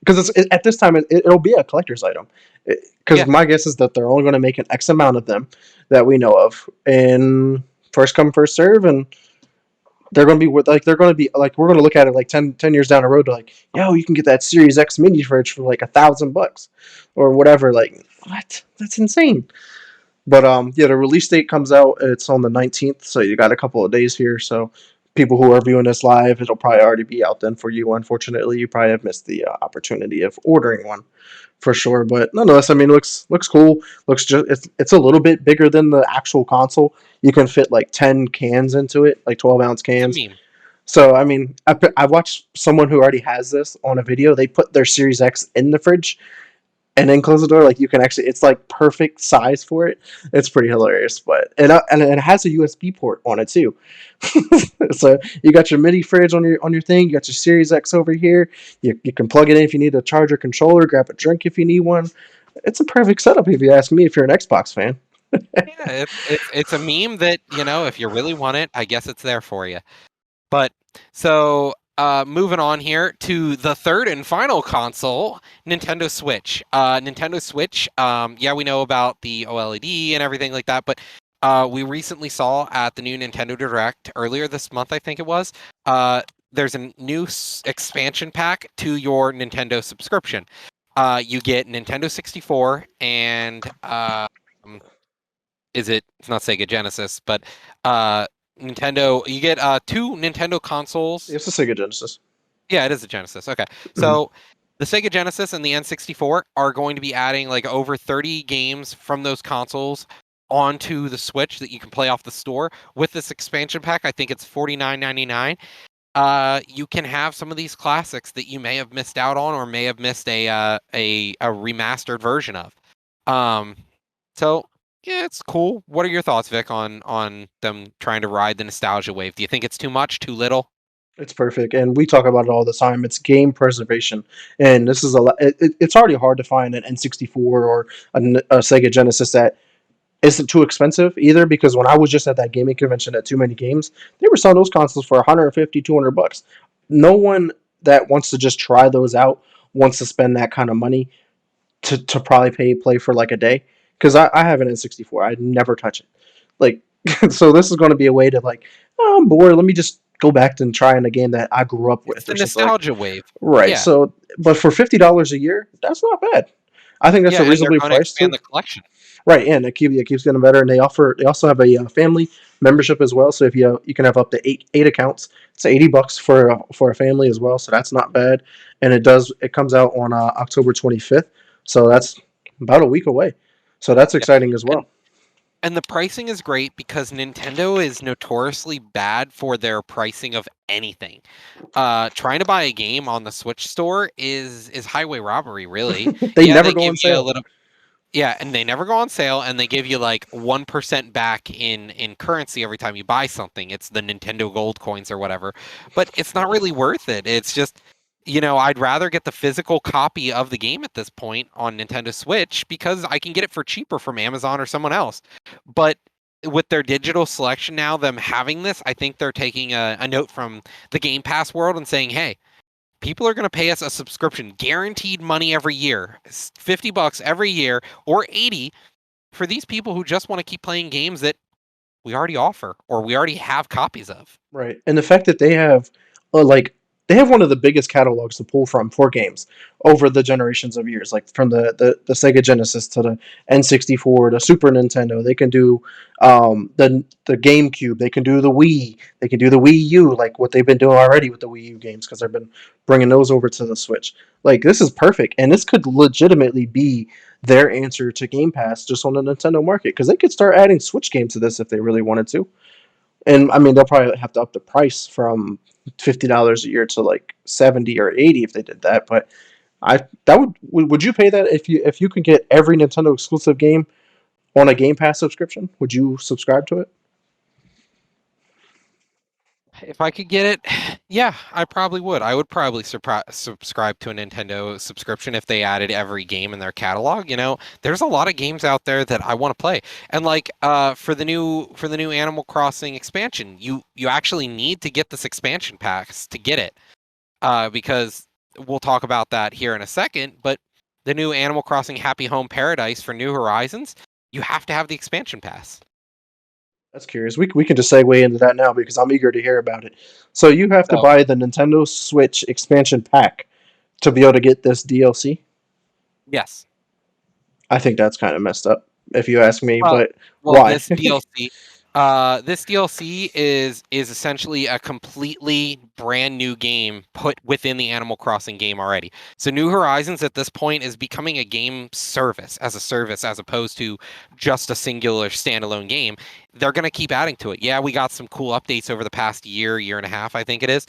Because at this time it'll be a collector's item. Because yeah, my guess is that they're only going to make an X amount of them that we know of, and first come first serve, and they're going to be like we're going to look at it like 10 years down the road, like yo, you can get that Series X mini fridge for like $1,000 or whatever. Like what? That's insane. But yeah, the release date comes out. It's on the 19th, so you got a couple of days here. So people who are viewing this live, it'll probably already be out then for you. Unfortunately, you probably have missed the opportunity of ordering one for sure. But nonetheless, I mean, looks cool. Looks just it's a little bit bigger than the actual console. You can fit like 10 cans into it, like 12-ounce it's a cans. meme. So I mean, I watched someone who already has this on a video. They put their Series X in the fridge and then close the door. Like you can actually, it's like perfect size for it. It's pretty hilarious. But and it has a USB port on it too. So you got your mini fridge on your thing. You got your Series X over here. You can plug it in if you need a charger controller. Grab a drink if you need one. It's a perfect setup if you ask me. If you're an Xbox fan. Yeah, it's a meme that if you really want it, I guess it's there for you. But so moving on here to the third and final console, Nintendo Switch. Nintendo Switch. Yeah, we know about the OLED and everything like that, but we recently saw at the new Nintendo Direct earlier this month, I think it was. There's a new expansion pack to your Nintendo subscription. You get Nintendo 64 and it's not Sega Genesis, but Nintendo. You get two Nintendo consoles. It's a Sega Genesis. Yeah, it is a Genesis. Okay, Mhm. so the Sega Genesis and the N64 are going to be adding like over 30 games from those consoles onto the Switch that you can play off the store with this expansion pack. I think it's $49.99. You can have some of these classics that you may have missed out on or may have missed a remastered version of. Um, so yeah, it's cool. What are your thoughts, Vic, on them trying to ride the nostalgia wave? Do you think it's too much, too little? It's perfect, and we talk about it all the time. It's game preservation, and this is it's already hard to find an N64 or a Sega Genesis that isn't too expensive either, because when I was just at that gaming convention at Too Many Games, they were selling those consoles for 150, $200. No one that wants to just try those out wants to spend that kind of money to probably play for like a day. Because I have an N64. I never touch it. Like, so this is going to be a way to like, oh, I'm bored. Let me just go back and try in a game that I grew up It's with the or something like. nostalgia wave. Right. Yeah, So, but for $50 a year, that's not bad. I think that's yeah, a and they're reasonably going to priced expand too. the collection. Right, and it keeps getting better, and they also have a family membership as well. So if you can have up to eight accounts, it's $80 for a family as well. So that's not bad, and it comes out on October 25th. So that's about a week away. So that's Yeah, exciting as and well. And the pricing is great because Nintendo is notoriously bad for their pricing of anything. Trying to buy a game on the Switch store is highway robbery, really. They Yeah, never they go give on you a sale. little. Yeah, and they never go on sale, and they give you like 1% back in currency every time you buy something. It's the Nintendo Gold coins or whatever, but it's not really worth it. It's just, I'd rather get the physical copy of the game at this point on Nintendo Switch because I can get it for cheaper from Amazon or someone else. But with their digital selection now, them having this, I think they're taking a note from the Game Pass world and saying, hey, people are going to pay us a subscription, guaranteed money every year, $50 every year or 80 for these people who just want to keep playing games that we already offer or we already have copies of. Right. And the fact that they have, like, they have one of the biggest catalogs to pull from for games over the generations of years, like from the Sega Genesis to the N64, the Super Nintendo. They can do the GameCube. They can do the Wii. They can do the Wii U, like what they've been doing already with the Wii U games because they've been bringing those over to the Switch. Like, this is perfect. And this could legitimately be their answer to Game Pass just on the Nintendo market because they could start adding Switch games to this if they really wanted to. And I mean, they'll probably have to up the price from $50 a year to like 70 or 80 if they did that. But I that would you pay that if you could get every Nintendo exclusive game on a Game Pass subscription? Would you subscribe to it? If I could get it, yeah, I probably would. I would probably subscribe to a Nintendo subscription if they added every game in their catalog. There's a lot of games out there that I want to play. And like for the new Animal Crossing expansion, you actually need to get this expansion packs to get it. Because we'll talk about that here in a second, but the new Animal Crossing Happy Home Paradise for New Horizons, you have to have the expansion pass. That's curious. We can just segue into that now because I'm eager to hear about it. So you have to So, buy the Nintendo Switch expansion pack to be able to get this DLC. yes. I think that's kind of messed up, if you ask me. Well, But well, why? this DLC is essentially a completely brand new game put within the Animal Crossing game already. So New Horizons at this point is becoming a game service as opposed to just a singular standalone game. They're going to keep adding to it. Yeah, we got some cool updates over the past year and a half, I think it is.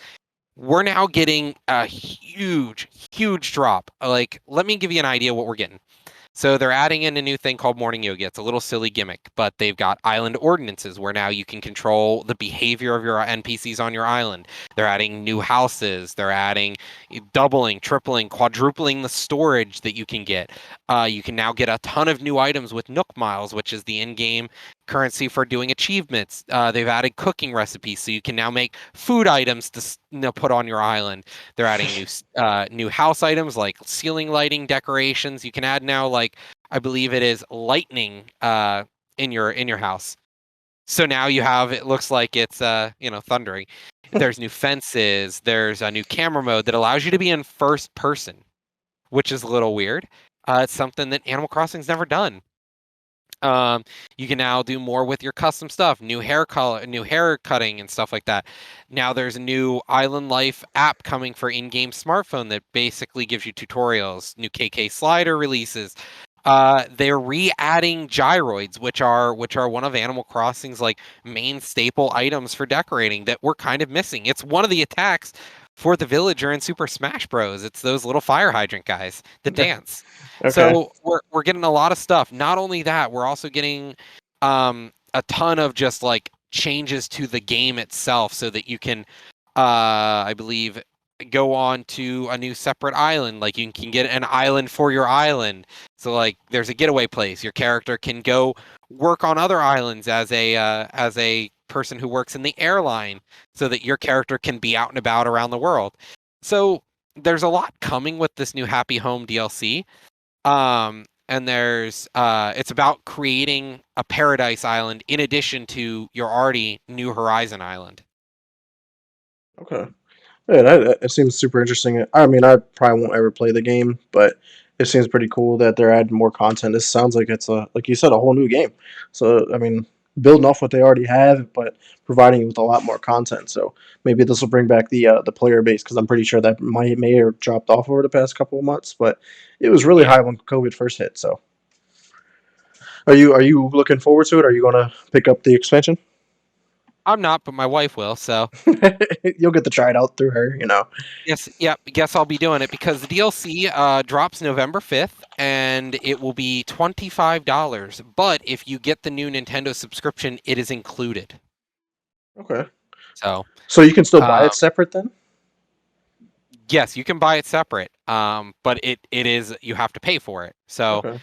We're now getting a huge, huge drop. Like, let me give you an idea what we're getting. So they're adding in a new thing called morning yoga. It's a little silly gimmick, but they've got island ordinances where now you can control the behavior of your NPCs on your island. They're adding new houses. They're adding doubling, tripling, quadrupling the storage that you can get. You can now get a ton of new items with Nook Miles, which is the in-game currency for doing achievements. They've added cooking recipes, so you can now make food items to put on your island. They're adding new house items like ceiling lighting decorations. You can add now like I believe it is lightning in your house. So now you have it looks like it's thundering. There's new fences. There's a new camera mode that allows you to be in first person, which is a little weird. It's something that Animal Crossing's never done. Um, you can now do more with your custom stuff, new hair color, new hair cutting and stuff like that. Now there's a new Island Life app coming for in-game smartphone that basically gives you tutorials, new KK slider releases. They're re-adding gyroids, which are one of Animal Crossing's like main staple items for decorating that we're kind of missing. It's one of the attacks for the villager in Super Smash Bros. It's those little fire hydrant guys that dance. Okay. So we're getting a lot of stuff. Not only that, we're also getting a ton of just like changes to the game itself so that you can I believe go on to a new separate island. Like you can get an island for your island. So like there's a getaway place. Your character can go work on other islands as a person who works in the airline so that your character can be out and about around the world. So there's a lot coming with this new Happy Home DLC. And there's it's about creating a paradise island in addition to your already New Horizon island. Okay. Yeah, that seems super interesting. I mean, I probably won't ever play the game, but it seems pretty cool that they're adding more content. This sounds like it's like you said, a whole new game. So, I mean, building off what they already have, but providing you with a lot more content. So maybe this will bring back the player base because I'm pretty sure that may have dropped off over the past couple of months, but it was really Yeah. high when COVID first hit. So, Are you looking forward to it? Are you gonna pick up the expansion? I'm not, but my wife will. So You'll get to try it out through her. yes, yeah, guess I'll be doing it because the DLC drops November 5th, and it will be $25. But if you get the new Nintendo subscription, it is included. Okay. So So you can still buy um, it separate then? yes, you can buy it separate. But it is you have to pay for it. So Okay.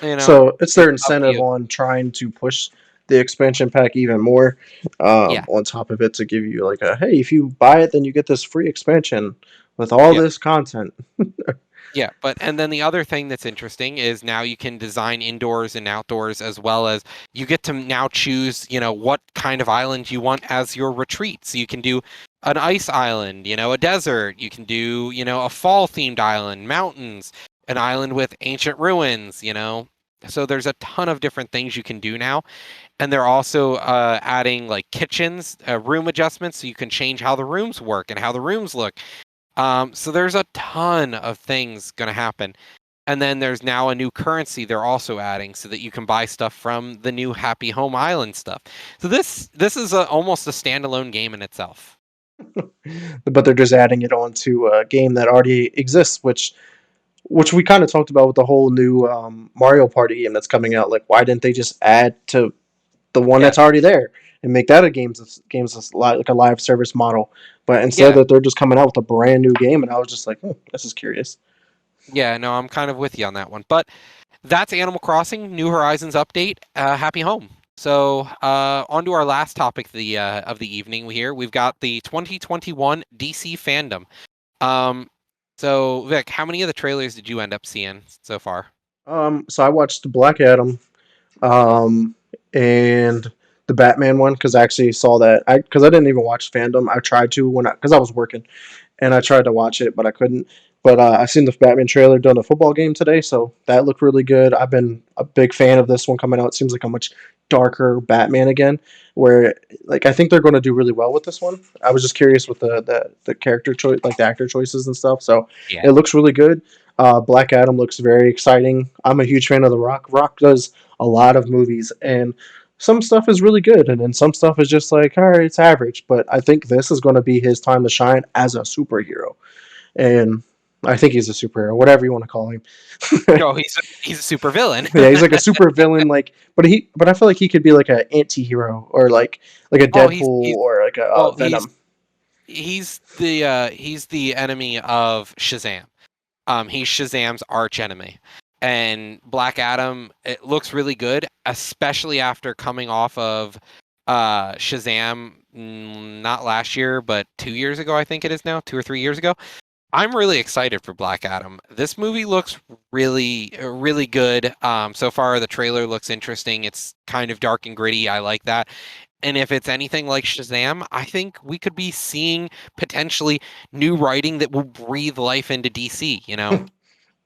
you know So it's their it's up to incentive you. on trying to push the expansion pack even more, Yeah. on top of it to give you like a hey, if you buy it, then you get this free expansion with all Yeah. this content. Yeah, and then the other thing that's interesting is now you can design indoors and outdoors as well as you get to now choose, what kind of island you want as your retreat. So you can do an ice island, a desert, you can do, a fall themed island, mountains, an island with ancient ruins. So there's a ton of different things you can do now. And they're also adding like kitchens, room adjustments, so you can change how the rooms work and how the rooms look. So there's a ton of things going to happen. And then there's now a new currency they're also adding so that you can buy stuff from the new Happy Home Island stuff. So this is almost a standalone game in itself. But they're just adding it on to a game that already exists, which we kind of talked about with the whole new Mario Party game that's coming out. Like, why didn't they just add to the one Yeah, that's already there and make that a like a live service model? But instead yeah, that they're just coming out with a brand new game, and I was just like, this is curious. yeah. No, I'm kind of with you on that one. But that's Animal Crossing New Horizons update. Happy Home. So on to our last topic of the evening here. We've got the 2021 DC fandom. Um, so Vic, how many of the trailers did you end up seeing so far? So I watched Black Adam, Hmm. um, and the Batman one because I actually saw that because I didn't even watch Fandom. I tried to when because I was working, and I tried to watch it, but I couldn't. But I seen the Batman trailer during the football game today, so that looked really good. I've been a big fan of this one coming out. It seems like a much darker Batman again, where like I think they're going to do really well with this one. I was just curious with the character choice, like the actor choices and stuff. So Yeah. it looks really good. Black Adam looks very exciting. I'm a huge fan of The Rock. Rock does a lot of movies, and some stuff is really good, and then some stuff is just like, all right, it's average. But I think this is going to be his time to shine as a superhero, and I think he's a superhero, whatever you want to call him. No, he's a super villain. Yeah, he's like a super villain, like, but I feel like he could be like an anti-hero or like a Oh, Deadpool he's or like a well, Venom. he's the enemy of Shazam. He's Shazam's arch enemy. And Black Adam, it looks really good, especially after coming off of Shazam not last year, but 2 years ago, I think it is now, 2 or 3 years ago. I'm really excited for Black Adam. This movie looks really, really good. So far, the trailer looks interesting. It's kind of dark and gritty. I like that. And if it's anything like Shazam, I think we could be seeing potentially new writing that will breathe life into DC.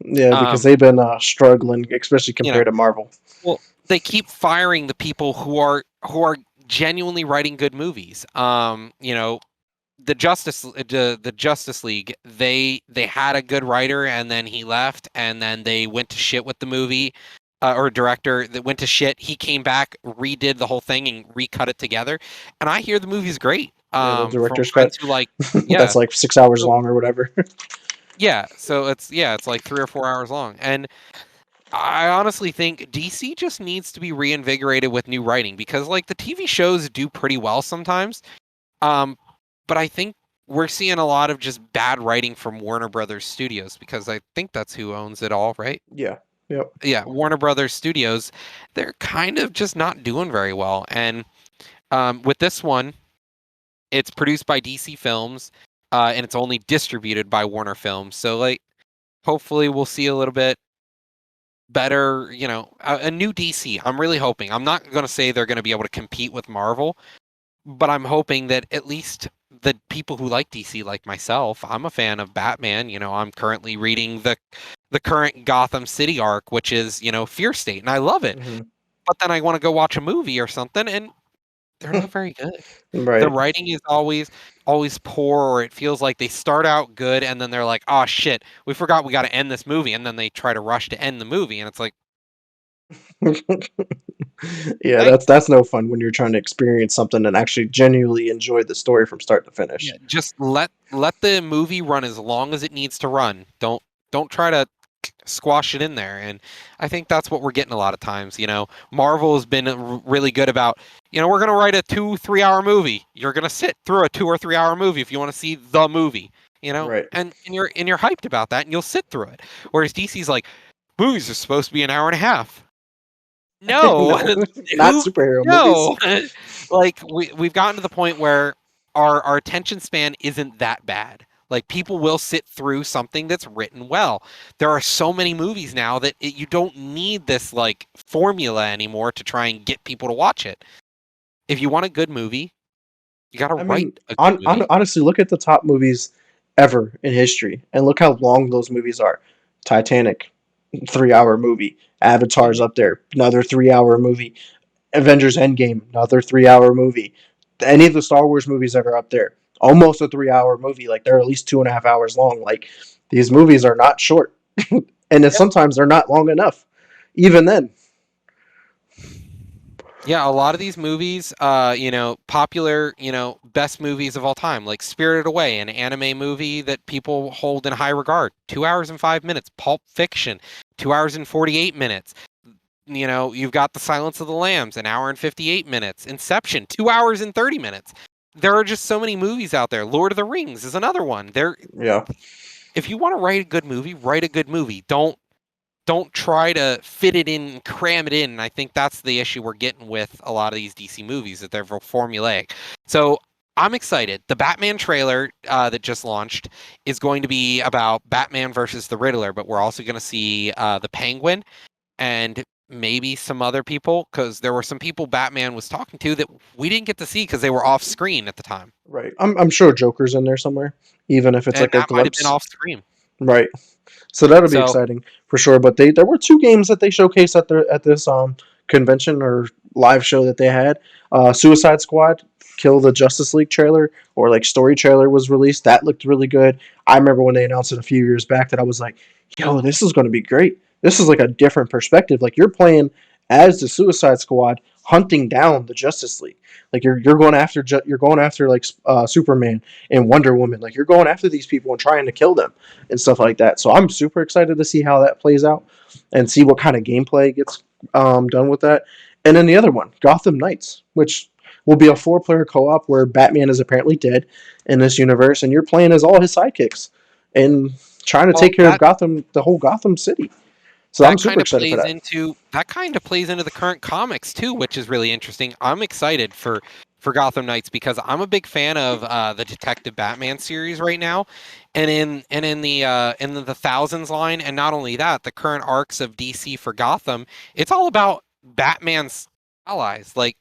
Yeah, because Um, they've been struggling, especially you know, compared to Marvel. well, they keep firing the people who are genuinely writing good movies. The Justice League, they had a good writer and then he left and then they went to shit with the movie, or director that went to shit. He came back, redid the whole thing and recut it together, and I hear the movie's great. Yeah, the From director's cut. friends who like, That's yeah, like 6 hours so long or whatever. yeah, so it's like 3 or 4 hours long, and I honestly think DC just needs to be reinvigorated with new writing because like the TV shows do pretty well sometimes. Um, but I think we're seeing a lot of just bad writing from Warner Brothers Studios because I think that's who owns it all, right? Yeah. Yep. Yeah, Warner Brothers Studios, they're kind of just not doing very well. And with this one, it's produced by DC Films, and it's only distributed by Warner Films. So like, hopefully, we'll see a little bit better. A new DC. I'm really hoping. I'm not going to say they're going to be able to compete with Marvel, but I'm hoping that at least the people who like DC, like myself, I'm a fan of Batman. I'm currently reading the current Gotham City arc, which is Fear State, and I love it. Hmm. But then I want to go watch a movie or something, and they're not very good. The Right. writing is always poor, or it feels like they start out good and then they're like, "Oh shit, we forgot we got to end this movie," and then they try to rush to end the movie, and it's like, Yeah, Hey, that's no fun when you're trying to experience something and actually genuinely enjoy the story from start to yeah, finish. just let the movie run as long as it needs to run. Don't try to squash it in there. And I think that's what we're getting a lot of times. Marvel has been really good about, we're going to write a 2-3 hour movie. You're going to sit through a 2 or 3 hour movie if you want to see the movie, Right. and you're hyped about that and you'll sit through it. Whereas DC's like, movies are supposed to be an hour and a half. No, No, not who? superhero movies. No, like we've gotten to the point where our attention span isn't that bad. Like people will sit through something that's written well. There are so many movies now that you don't need this like formula anymore to try and get people to watch it. If you want a good movie, you got to I write mean, a good movie. honestly, look at the top movies ever in history and look how long those movies are. Titanic, 3 hour movie. Avatar's Mhm. up there, another 3 hour movie. Avengers Endgame, another 3 hour movie. Any of the Star Wars movies that are up there, almost a 3 hour movie. Like they're at least 2.5 hours long. Like these movies are not short, and then sometimes they're not long enough. Even then, Yeah, a lot of these movies, popular, best movies of all time, like Spirited Away, an anime movie that people hold in high regard. 2 hours and 5 minutes. Pulp Fiction, 2 hours and 48 minutes. You've got The Silence of the Lambs, an hour and 58 minutes. Inception, 2 hours and 30 minutes. There are just so many movies out there. Lord of the Rings is another one. yeah, If you want to write a good movie, write a good movie. Don't try to fit it in, cram it in. And I think that's the issue we're getting with a lot of these DC movies, that they're formulaic. So I'm excited. The Batman trailer that just launched is going to be about Batman versus the Riddler, but we're also going to see the Penguin and maybe some other people, because there were some people Batman was talking to that we didn't get to see because they were off screen at the time, right. I'm sure Joker's in there somewhere, even if it's and like a that might have been glimpse. off screen. Right. So that'll be So, exciting for sure. But there were two games that they showcased at this convention or live show that they had. Suicide Squad, Kill the Justice League trailer or like story trailer was released. That looked really good. I remember when they announced it a few years back that I was like, "Yo, this is going to be great. This is like a different perspective. Like you're playing as the Suicide Squad hunting down the Justice League. Like you're going after you're going after like Superman and Wonder Woman. Like you're going after these people and trying to kill them." And stuff like that. So I'm super excited to see how that plays out and see what kind of gameplay gets done with that. And then the other one, Gotham Knights, which will be a 4 player co op where Batman is apparently dead in this universe, and you're playing as all his sidekicks and trying to well, take care of Gotham, the whole Gotham City. So I'm that super kind of excited for plays that. into the current comics too, which is really interesting. I'm excited for Gotham Knights because I'm a big fan of the Detective Batman series right now, and in the Thousands line, and not only that, the current arcs of DC for Gotham, it's all about Batman's allies. Like,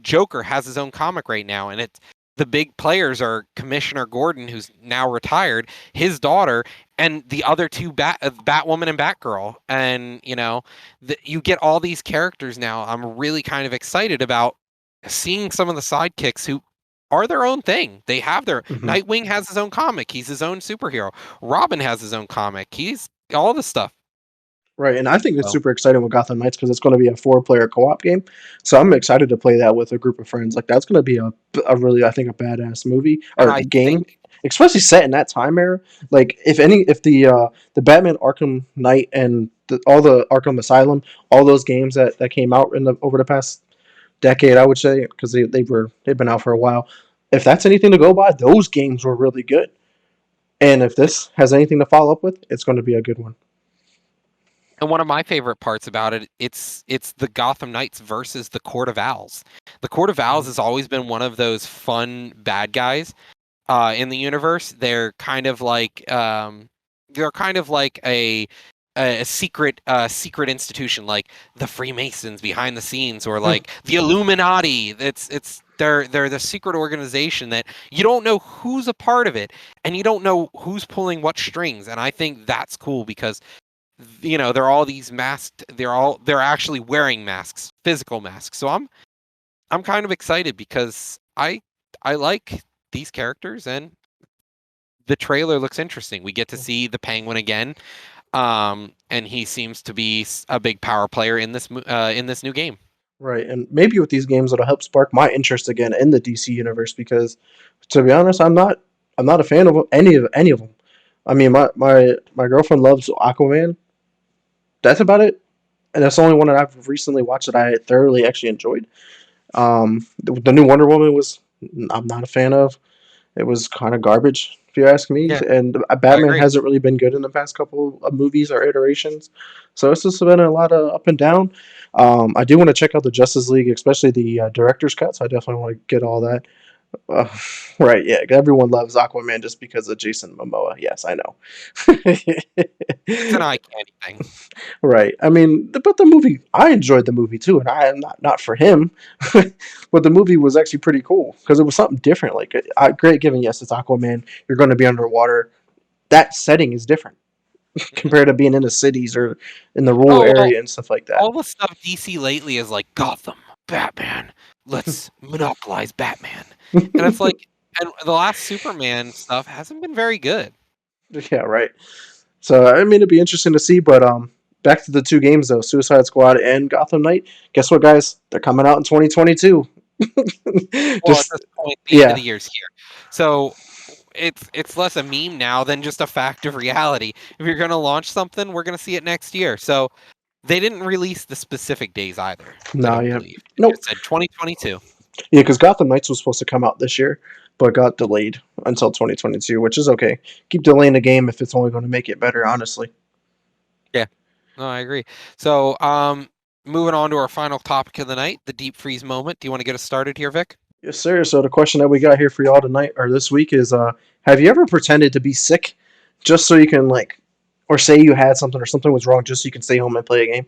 Joker has his own comic right now, and it's the big players are Commissioner Gordon, who's now retired, his daughter, and the other two Batwoman and Batgirl, and you get all these characters now. I'm really kind of excited about seeing some of the sidekicks who are their own thing. They have their Hmm. Nightwing has his own comic. He's his own superhero. Robin has his own comic. He's all the stuff. Right, and I think it's So, super exciting with Gotham Knights because it's going to be a 4 player co-op game. So I'm excited to play that with a group of friends. Like that's going to be a really, I think, a badass movie and or I game, think, especially set in that time era. Like if the Batman Arkham Knight and all the Arkham Asylum, all those games that came out over the past decade, I would say, because they've been out for a while. If that's anything to go by, those games were really good. And if this has anything to follow up with, it's going to be a good one. and one of my favorite parts about it, it's the Gotham Knights versus the Court of Owls. The Court of Owls Mhm. has always been one of those fun bad guys in the universe. They're kind of like a secret institution, like the Freemasons behind the scenes, or like the Illuminati. They're the secret organization that you don't know who's a part of it, and you don't know who's pulling what strings. And I think that's cool because they're all these masked. They're actually wearing masks, physical masks. So I'm kind of excited because I like these characters, and the trailer looks interesting. We get to see the Penguin again. And he seems to be a big power player in this new game. Right, and maybe with these games it'll help spark my interest again in the DC universe because, to be honest, I'm not a fan of any of them. I mean, my girlfriend loves Aquaman. That's about it, and that's the only one that I've recently watched that I thoroughly actually enjoyed. The new Wonder Woman was I'm not a fan of. It was kind of garbage, if you ask me. Yeah, And I Batman agree. hasn't really been good in the past couple of movies or iterations. So it's just been a lot of up and down. I do want to check out the Justice League, especially the director's cut. So I definitely want to get all that. Uh, right, yeah. Everyone loves Aquaman just because of Jason Momoa. Yes, I know. It's an eye candy thing. Right. I mean, but the movie, I enjoyed the movie too, and I am not for him, but the movie was actually pretty cool because it was something different. Like, great, given yes, it's Aquaman, you're going to be underwater. That setting is different Hmm. compared to being in the cities or in the rural Oh well, area and stuff like that. all the stuff DC lately is like Gotham, Batman. Let's monopolize Batman, and it's like, and the last Superman stuff hasn't been very good. Yeah, right. So I mean, it'd be interesting to see. But back to the two games though, Suicide Squad and Gotham Knight. Guess what, guys? They're coming out in 2022. Well, at Just this point, the end of yeah, the year's here, so it's less a meme now than just a fact of reality. If you're going to launch something, we're going to see it next year. So they didn't release the specific days either. I no, don't yeah, believe it nope. just said 2022. Yeah, because Gotham Knights was supposed to come out this year, but got delayed until 2022, which is okay. Keep delaying the game if it's only going to make it better, honestly. Yeah, no, I agree. So, moving on to our final topic of the night, the deep freeze moment. Do you want to get us started here, Vic? Yes, sir. So the question that we got here for y'all tonight or this week is have you ever pretended to be sick just so you can like or say you had something or something was wrong just so you can stay home and play a game?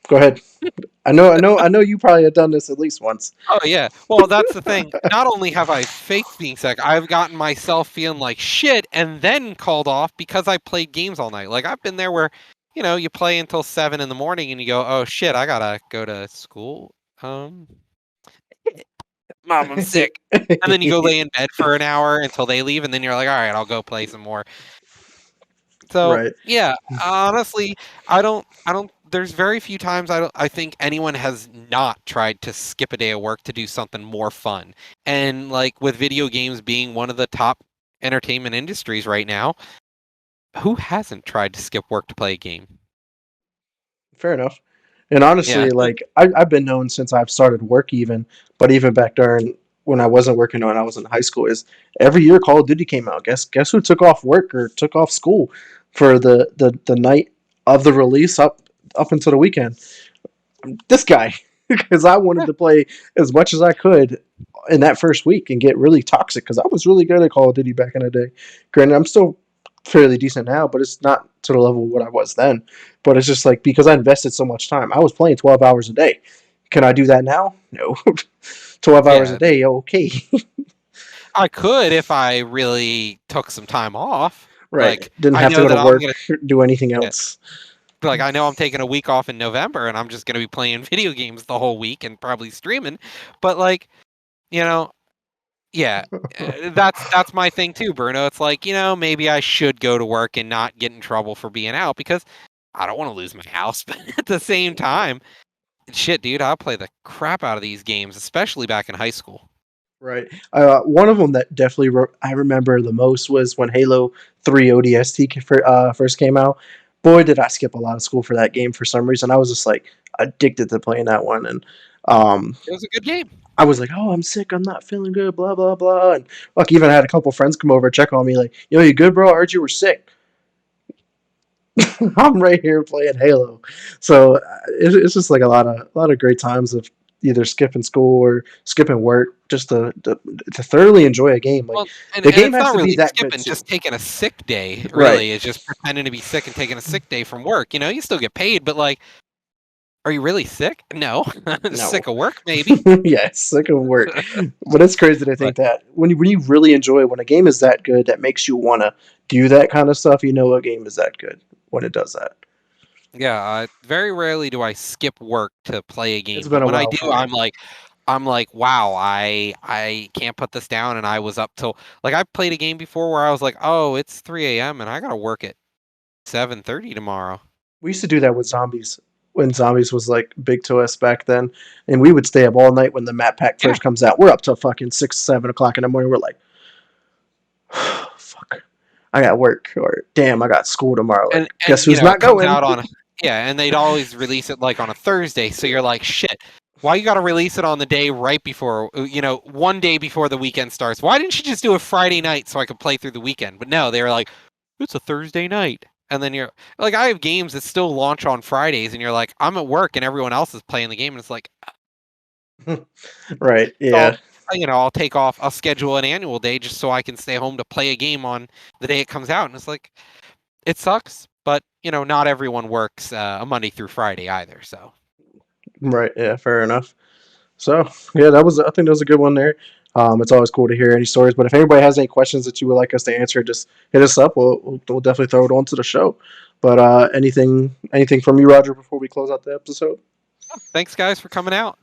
Go ahead. I know you probably have done this at least once. Oh yeah. Well, that's the thing. Not only have I faked being sick, I've gotten myself feeling like shit and then called off because I played games all night. Like I've been there where, you play until 7 in the morning and you go, "Oh shit, I gotta go to school." Um, Mom, I'm sick. And then you go lay in bed for an hour until they leave, and then you're like, "All right, I'll go play some more." So Right. yeah, honestly, I don't. There's very few times I think anyone has not tried to skip a day of work to do something more fun. And like with video games being one of the top entertainment industries right now, who hasn't tried to skip work to play a game? Fair enough. And Yeah. honestly, like I've been known since I've started work, even, but even back during when I wasn't working when I was in high school, is every year Call of Duty came out. Guess who took off work or took off school for the night of the release up until the weekend? This guy, because I wanted Yeah. to play as much as I could in that first week and get really toxic because I was really good at Call of Duty back in the day. Granted, I'm still fairly decent now, but it's not to the level of what I was then. But it's just like because I invested so much time, I was playing 12 hours a day. Can I do that now? No. 12 hours a Yeah. day, okay. I could if I really took some time off. Right. Like Didn't I have to know go to that I'm work, gonna. do anything Yeah, else. like I know I'm taking a week off in November and I'm just going to be playing video games the whole week and probably streaming. But like, you know, yeah, that's my thing too, Bruno. It's like, maybe I should go to work and not get in trouble for being out because I don't want to lose my house, but at the same time, shit, dude, I'll play the crap out of these games, especially back in high school. Right. One of them that definitely I remember the most was when Halo 3 ODST first came out. Boy, did I skip a lot of school for that game for some reason. I was just like addicted to playing that one. And um, It was a good game. I was like, oh, I'm sick. I'm not feeling good, blah, blah, blah. And like, even had a couple friends come over and check on me, like, yo, you good, bro? I heard you were sick. I'm right here playing Halo. So it's just like a lot of great times of either skipping school or skipping work just to thoroughly enjoy a game. Like Well, and the and game it's has not to be really that good skipping, too. just taking a sick day, Right. really. It's just pretending to be sick and taking a sick day from work. You still get paid, but like, are you really sick? No. No. Sick of work, maybe. Yeah, sick of work. But it's crazy to But think that when you really enjoy when a game is that good that makes you want to do that kind of stuff, you know a game is that good when it does that. yeah, very rarely do I skip work to play a It's game, been but a when I while do, for me. I'm like, wow, I can't put this down, and I was up till like I played a game before where I was like, oh, it's 3 a.m. and I gotta work it. 7:30 tomorrow. We used to do that with zombies when zombies was like big to us back then, and we would stay up all night when the map pack Yeah. first comes out. We're up till fucking 6, 7 o'clock in the morning. We're like, fuck, I got work, or damn, I got school tomorrow. Like, And guess who's it not comes going? out on and they'd always release it like on a Thursday, so you're like, shit, why you got to release it on the day right before, one day before the weekend starts? Why didn't you just do a Friday night so I could play through the weekend? But no, they were like, it's a Thursday night. And then you're like, I have games that still launch on Fridays, and you're like, I'm at work and everyone else is playing the game, and it's like, Right? so Yeah. I'll take off, I'll schedule an annual day just so I can stay home to play a game on the day it comes out. And it's like, it sucks, but not everyone works a Monday through Friday either. So Right. Yeah. Fair enough. So yeah, I think that was a good one there. It's always cool to hear any stories. But if anybody has any questions that you would like us to answer, just hit us up. We'll definitely throw it onto the show. But anything from you, Roger, before we close out the episode? thanks guys for coming out,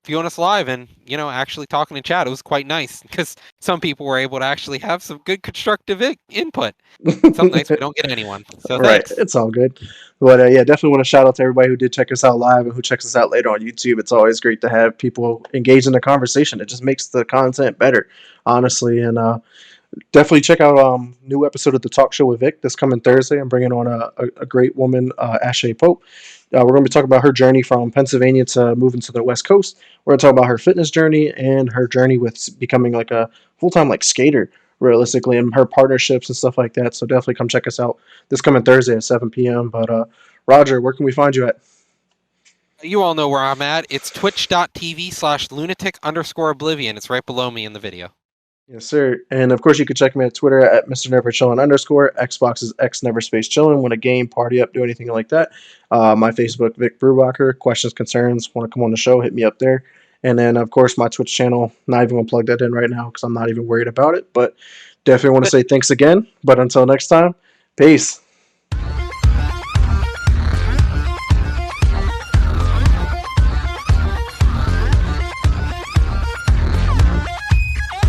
viewing us live, and actually talking in chat. It was quite nice because some people were able to actually have some good constructive input. Some nights we don't get anyone. So Right, thanks. it's all good. But yeah, definitely want to shout out to everybody who did check us out live and who checks us out later on YouTube. It's always great to have people engage in the conversation. It just makes the content better, honestly. And definitely check out new episode of the Talk Show with Vic this coming Thursday. I'm bringing on a great woman, Ashley Pope. We're going to be talking about her journey from Pennsylvania to moving to the West Coast. We're going to talk about her fitness journey and her journey with becoming like a full-time like skater, realistically, and her partnerships and stuff like that. So definitely come check us out this coming Thursday at 7 p.m. But Roger, where can we find you at? You all know where I'm at. It's twitch.tv/lunatic_oblivion. It's right below me in the video. Yes, sir. And of course, you can check me at Twitter at Mr. Never Chillin _. Xbox is X Never Space Chillin. Want a game, party up, do anything like that. My Facebook, Vic Brubacher. Questions, concerns, want to come on the show, hit me up there. And then, of course, my Twitch channel. Not even going to plug that in right now because I'm not even worried about it. But definitely want to say thanks again. But until next time, peace.